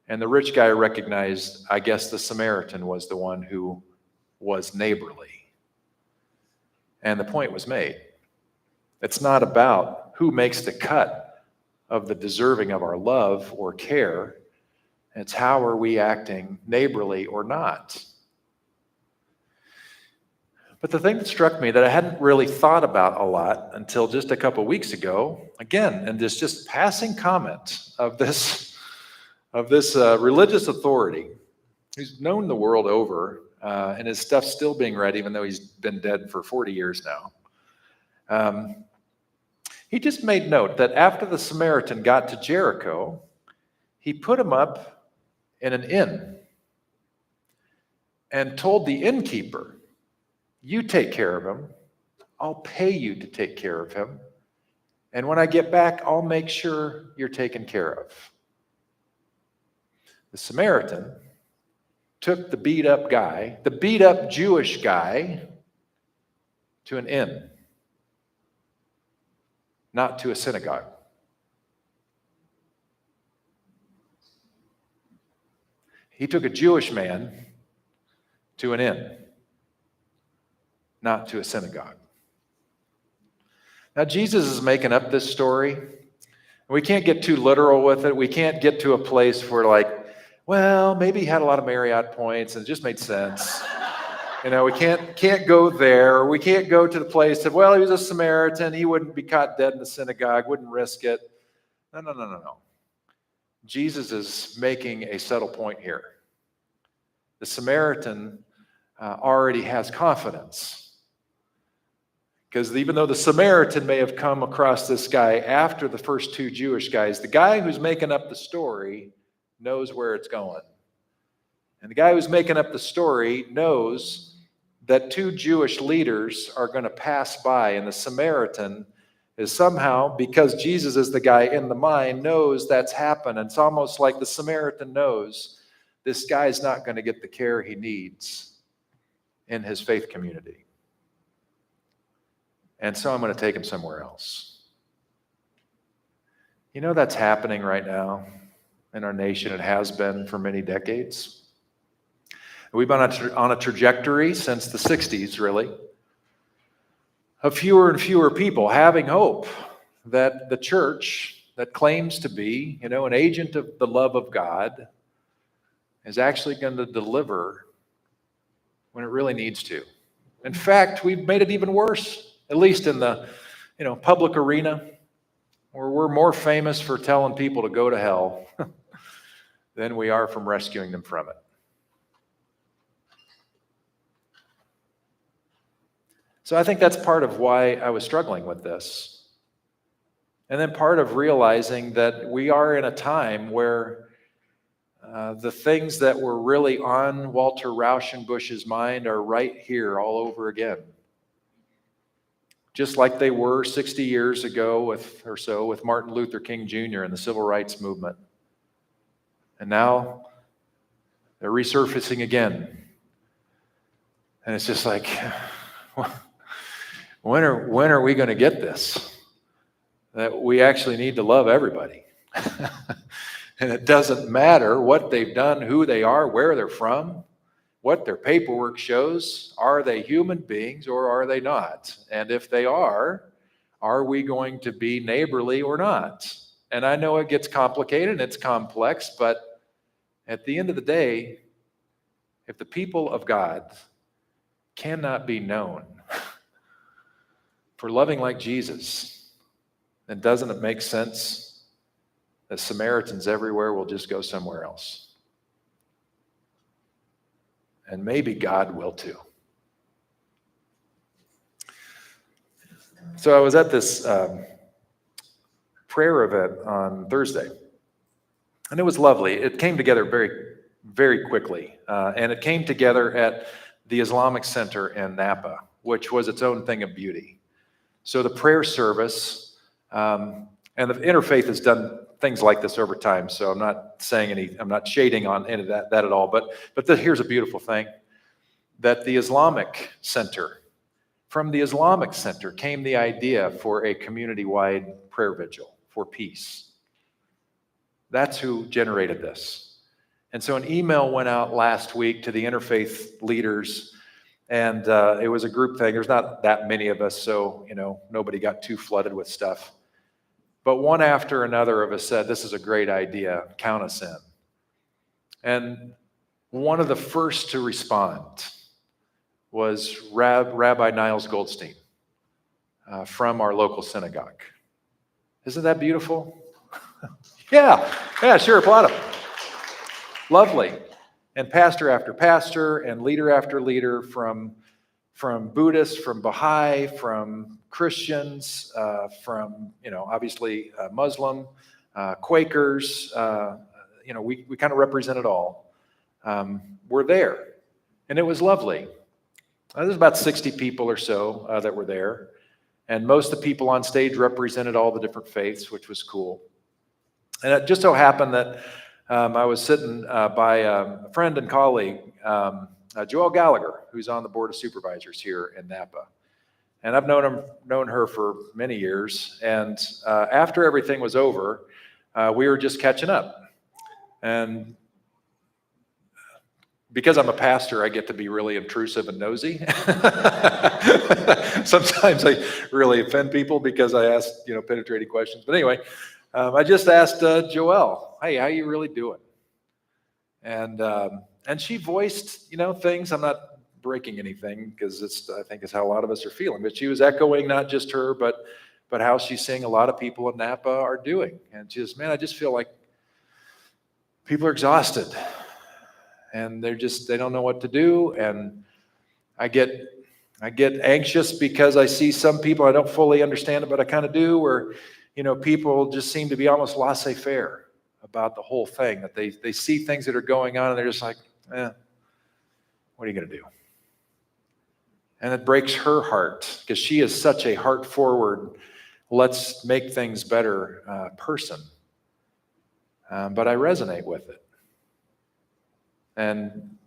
Speaker 5: And the rich guy recognized, I guess the Samaritan was the one who was neighborly. And the point was made. It's not about who makes the cut of the deserving of our love or care. It's how are we acting, neighborly or not. But the thing that struck me that I hadn't really thought about a lot until just a couple weeks ago, again, and this just passing comment of this religious authority who's known the world over, and his stuff's still being read even though he's been dead for 40 years now. He just made note that after the Samaritan got to Jericho, he put him up in an inn and told the innkeeper, you take care of him, I'll pay you to take care of him, and when I get back, I'll make sure you're taken care of. The Samaritan took the beat up Jewish guy, to an inn, not to a synagogue. He took a Jewish man to an inn, not to a synagogue. Now, Jesus is making up this story. We can't get too literal with it. We can't get to a place where maybe he had a lot of Marriott points and it just made sense. We can't go there. We can't go to the place of, he was a Samaritan. He wouldn't be caught dead in the synagogue, wouldn't risk it. No. Jesus is making a subtle point here. The Samaritan already has confidence. Because even though the Samaritan may have come across this guy after the first two Jewish guys, the guy who's making up the story knows where it's going. And the guy who's making up the story knows that two Jewish leaders are going to pass by, and the Samaritan is somehow, because Jesus is the guy in the mind, knows that's happened. It's almost like the Samaritan knows this guy's not going to get the care he needs in his faith community. And so I'm going to take him somewhere else. That's happening right now in our nation. It has been for many decades. We've been on a trajectory since the 60s, really, of fewer and fewer people having hope that the church that claims to be, an agent of the love of God is actually going to deliver when it really needs to. In fact, we've made it even worse, at least in the, public arena, where we're more famous for telling people to go to hell than we are from rescuing them from it. So I think that's part of why I was struggling with this. And then part of realizing that we are in a time where the things that were really on Walter Rauschenbusch's mind are right here all over again. Just like they were 60 years ago with Martin Luther King Jr. and the Civil Rights Movement. And now they're resurfacing again. And it's just like, when are we going to get this? That we actually need to love everybody. And it doesn't matter what they've done, who they are, where they're from, what their paperwork shows. Are they human beings or are they not? And if they are we going to be neighborly or not? And I know it gets complicated and it's complex, but at the end of the day, if the people of God cannot be known for loving like Jesus, then doesn't it make sense that Samaritans everywhere will just go somewhere else? And maybe God will too. So I was at this prayer event on Thursday, and it was lovely. It came together very, very quickly, and it came together at the Islamic Center in Napa, which was its own thing of beauty. So the prayer service, and the Interfaith has done things like this over time, so I'm not shading on any of that at all, but here's a beautiful thing, that the Islamic Center, from the Islamic Center came the idea for a community-wide prayer vigil for peace. That's who generated this. And so an email went out last week to the Interfaith leaders, and it was a group thing. There's not that many of us, so nobody got too flooded with stuff. But one after another of us said, this is a great idea, count us in. And one of the first to respond was Rabbi Niles Goldstein from our local synagogue. Isn't that beautiful? Yeah, sure, applaud him. Lovely. And pastor after pastor and leader after leader from Buddhists, from Baha'i, from Christians, from, obviously Muslim, Quakers, we kind of represent it all. We're there. And it was lovely. There's about 60 people or so that were there. And most of the people on stage represented all the different faiths, which was cool. And it just so happened that I was sitting by a friend and colleague, Joelle Gallagher, who's on the Board of Supervisors here in Napa. And I've known her for many years. And after everything was over, we were just catching up. And because I'm a pastor, I get to be really intrusive and nosy. Sometimes I really offend people because I ask, penetrating questions. But anyway, I just asked Joelle, hey, how you really doing? And she voiced, things. I'm not breaking anything because I think it's how a lot of us are feeling. But she was echoing not just her, but how she's seeing a lot of people in Napa are doing. And she says, man, I just feel like people are exhausted. And they don't know what to do. And I get anxious because I see some people, I don't fully understand it, but I kind of do, where, people just seem to be almost laissez-faire about the whole thing, that they see things that are going on and they're just like, what are you going to do? And it breaks her heart because she is such a heart-forward, let's make things better person. But I resonate with it. And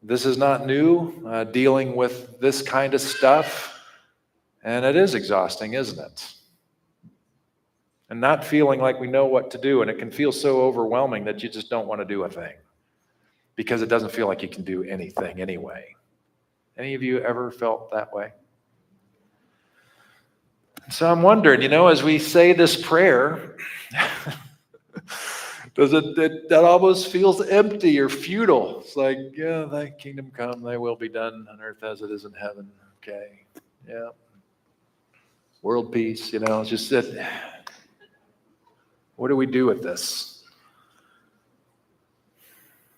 Speaker 5: this is not new, dealing with this kind of stuff. And it is exhausting, isn't it? And not feeling like we know what to do. And it can feel so overwhelming that you just don't want to do a thing because it doesn't feel like you can do anything anyway. Any of you ever felt that way? So I'm wondering, as we say this prayer, that almost feels empty or futile. It's like, yeah, thy kingdom come, thy will be done on earth as it is in heaven. Okay, yeah. World peace, it's just that. What do we do with this?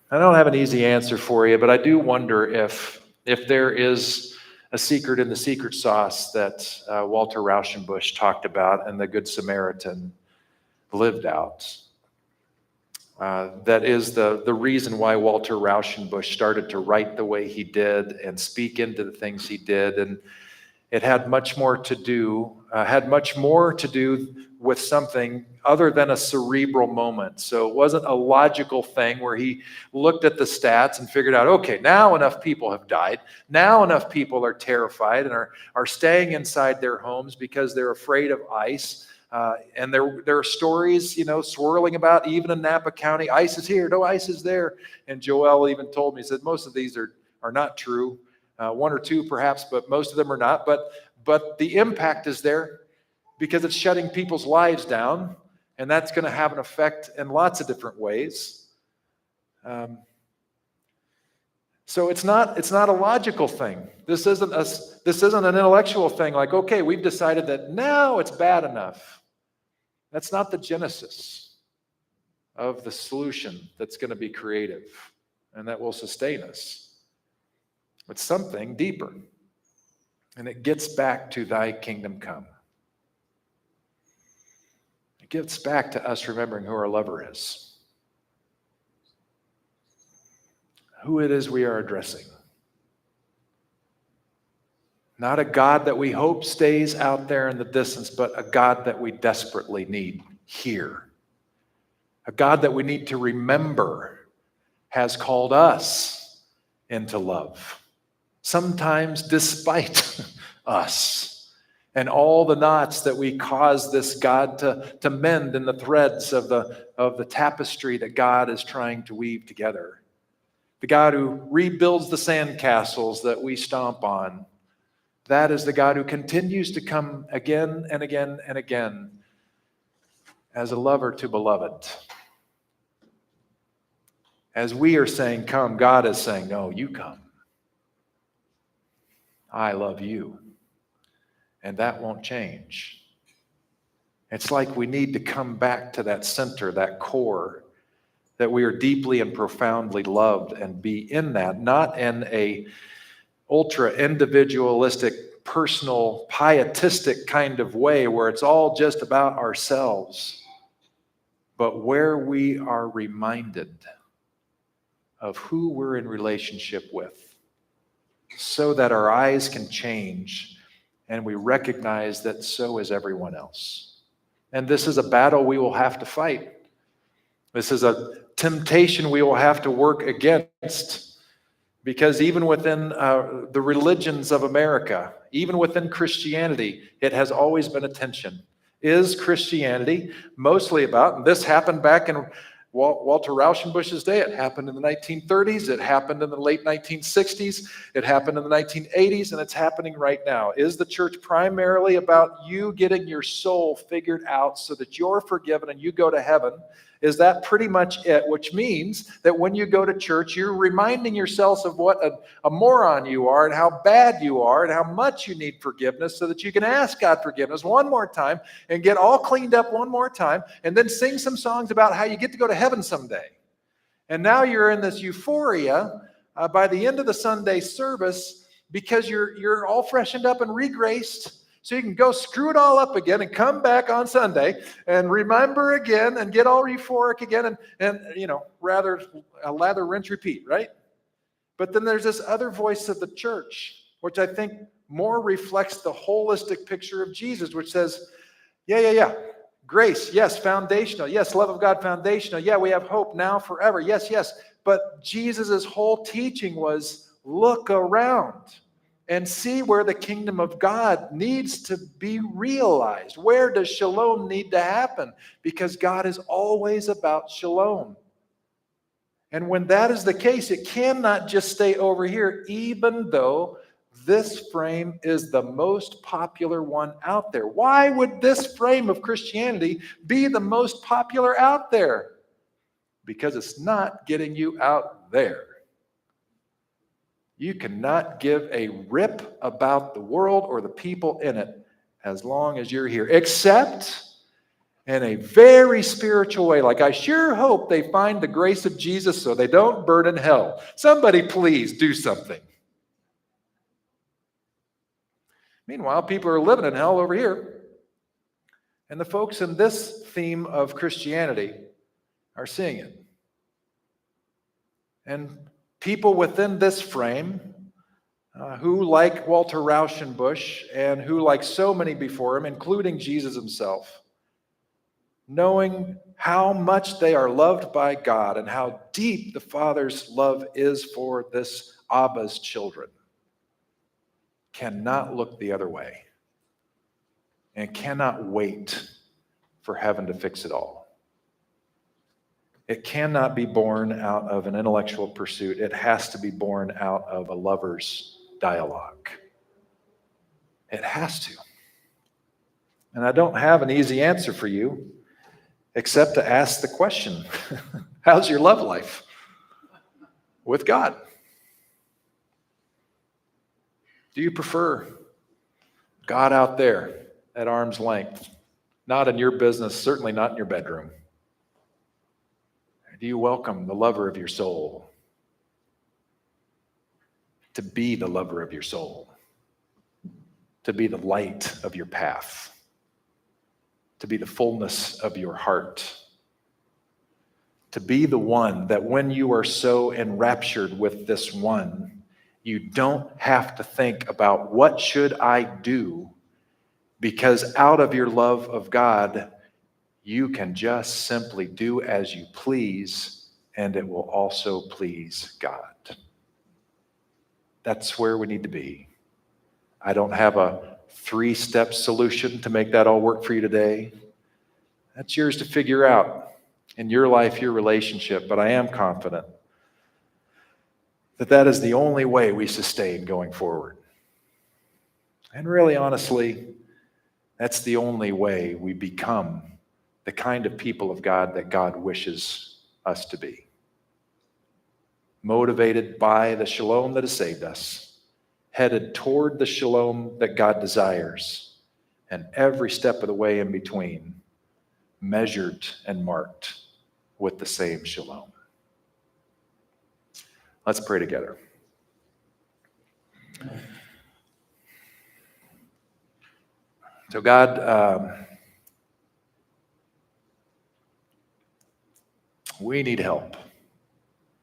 Speaker 5: I don't have an easy answer for you, but I do wonder if there is a secret in the secret sauce that Walter Rauschenbusch talked about and the Good Samaritan lived out. That is the reason why Walter Rauschenbusch started to write the way he did and speak into the things he did. And it had much more to do with something other than a cerebral moment. So it wasn't a logical thing where he looked at the stats and figured out, okay, now enough people have died. Now enough people are terrified and are staying inside their homes because they're afraid of ICE. And there are stories, swirling about even in Napa County. ICE is here, no ICE is there. And Joel even told me, he said, most of these are not true. One or two perhaps, but most of them are not. But the impact is there because it's shutting people's lives down. And that's going to have an effect in lots of different ways. So it's not a logical thing. This isn't an intellectual thing like, okay, we've decided that now it's bad enough. That's not the genesis of the solution that's going to be creative and that will sustain us. It's something deeper. And it gets back to thy kingdom come. It gets back to us remembering who our lover is. Who it is we are addressing. Not a God that we hope stays out there in the distance, but a God that we desperately need here. A God that we need to remember has called us into love. Sometimes despite us and all the knots that we cause this God to mend in the threads of the tapestry that God is trying to weave together. The God who rebuilds the sandcastles that we stomp on. That is the God who continues to come again and again and again as a lover to beloved. As we are saying, come, God is saying, no, you come. I love you. And that won't change. It's like we need to come back to that center, that core, that we are deeply and profoundly loved and be in that, not in a ultra individualistic, personal, pietistic kind of way where it's all just about ourselves, but where we are reminded of who we're in relationship with so that our eyes can change and we recognize that so is everyone else. And this is a battle we will have to fight. This is a temptation we will have to work against, because even within the religions of America, even within Christianity, it has always been a tension. Is Christianity mostly about, and this happened back in Walter Rauschenbusch's day, it happened in the 1930s, it happened in the late 1960s, it happened in the 1980s, and it's happening right now. Is the church primarily about you getting your soul figured out so that you're forgiven and you go to heaven? Is that pretty much it? Which means that when you go to church, you're reminding yourselves of what a moron you are and how bad you are and how much you need forgiveness so that you can ask God forgiveness one more time and get all cleaned up one more time and then sing some songs about how you get to go to heaven someday. And now you're in this euphoria by the end of the Sunday service because you're all freshened up and regraced. So you can go screw it all up again and come back on Sunday and remember again and get all euphoric again and rather lather, rinse, repeat, right? But then there's this other voice of the church, which I think more reflects the holistic picture of Jesus, which says, yeah. Grace, yes, foundational. Yes, love of God, foundational. Yeah, we have hope now, forever. Yes. But Jesus' whole teaching was look around and see where the kingdom of God needs to be realized. Where does shalom need to happen? Because God is always about shalom. And when that is the case, it cannot just stay over here, even though this frame is the most popular one out there. Why would this frame of Christianity be the most popular out there? Because it's not getting you out there. You cannot give a rip about the world or the people in it as long as you're here, except in a very spiritual way. Like, I sure hope they find the grace of Jesus so they don't burn in hell. Somebody please do something. Meanwhile, people are living in hell over here. And the folks in this theme of Christianity are seeing it. And people within this frame who, like Walter Rauschenbusch and who, like so many before him, including Jesus himself, knowing how much they are loved by God and how deep the Father's love is for this Abba's children, cannot look the other way and cannot wait for heaven to fix it all. It cannot be born out of an intellectual pursuit. It has to be born out of a lover's dialogue. It has to. And I don't have an easy answer for you except to ask the question, how's your love life with God? Do you prefer God out there at arm's length, not in your business, certainly not in your bedroom? Do you welcome the lover of your soul to be the lover of your soul, to be the light of your path, to be the fullness of your heart, to be the one that when you are so enraptured with this one, you don't have to think about what should I do, because out of your love of God, you can just simply do as you please, and it will also please God. That's where we need to be. I don't have a 3-step solution to make that all work for you today. That's yours to figure out in your life, your relationship, but I am confident that that is the only way we sustain going forward. And really, honestly, that's the only way we become the kind of people of God that God wishes us to be. Motivated by the shalom that has saved us, headed toward the shalom that God desires, and every step of the way in between, measured and marked with the same shalom. Let's pray together. So God, we need help.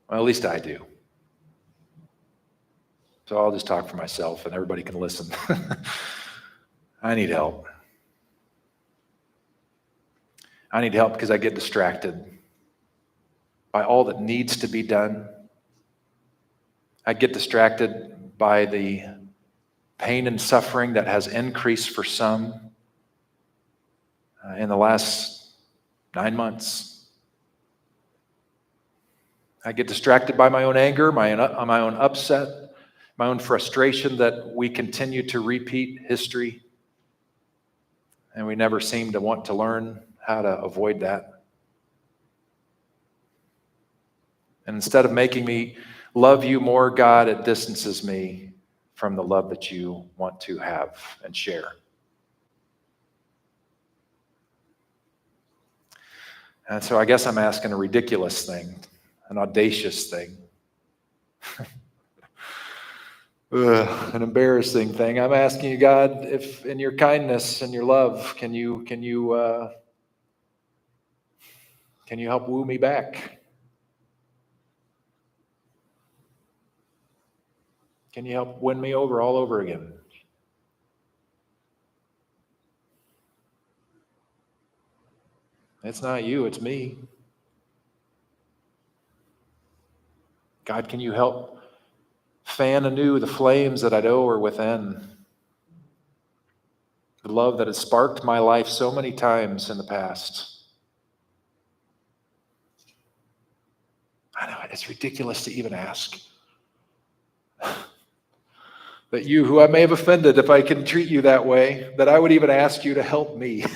Speaker 5: Well, at least I do. So I'll just talk for myself and everybody can listen. I need help. I need help because I get distracted by all that needs to be done. I get distracted by the pain and suffering that has increased for some in the last 9 months. I get distracted by my own anger, my own upset, my own frustration that we continue to repeat history, and we never seem to want to learn how to avoid that. And instead of making me love you more, God, it distances me from the love that you want to have and share. And so I guess I'm asking a ridiculous thing, an audacious thing, an embarrassing thing. I'm asking you, God, if in your kindness and your love, can you help woo me back? Can you help win me over all over again? It's not you, it's me. God, can you help fan anew the flames that I know are within? The love that has sparked my life so many times in the past. I know, it's ridiculous to even ask. That you, who I may have offended, if I can treat you that way, that I would even ask you to help me.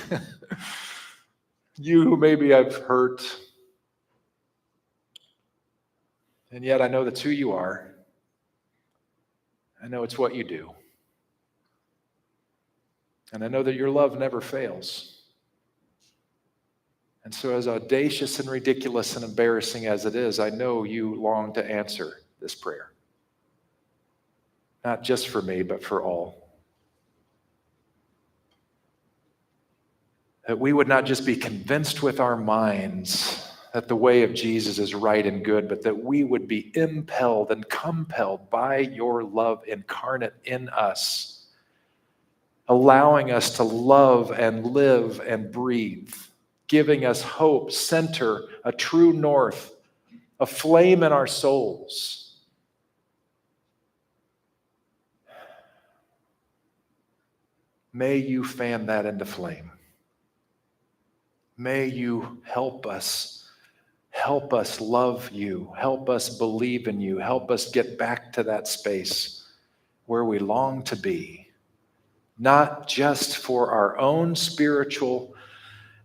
Speaker 5: You who maybe I've hurt. And yet I know that's who you are. I know it's what you do. And I know that your love never fails. And so as audacious and ridiculous and embarrassing as it is, I know you long to answer this prayer. Not just for me, but for all. That we would not just be convinced with our minds that the way of Jesus is right and good, but that we would be impelled and compelled by your love incarnate in us, allowing us to love and live and breathe, giving us hope, center, a true north, a flame in our souls. May you fan that into flame. May you help us. Help us love you. Help us believe in you. Help us get back to that space where we long to be, not just for our own spiritual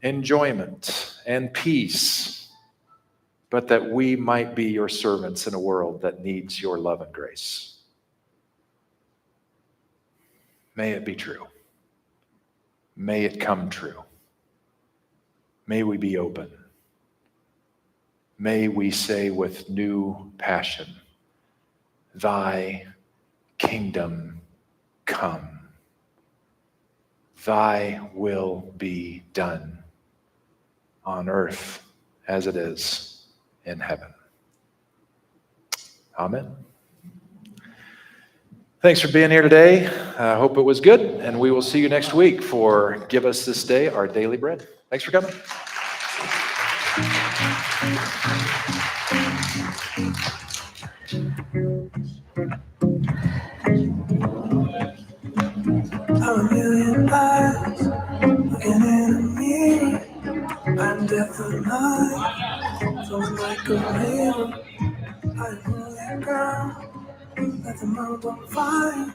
Speaker 5: enjoyment and peace, but that we might be your servants in a world that needs your love and grace. May it be true. May it come true. May we be open. May we say with new passion, thy kingdom come. Thy will be done on earth as it is in heaven. Amen. Thanks for being here today. I hope it was good, and we will see you next week for Give Us This Day Our Daily Bread. Thanks for coming.
Speaker 1: I'm a million eyes looking in a mirror. I'm death alive, flowing like a river. I'm holy girl, let the world on fire.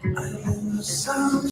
Speaker 1: I'm in the sound.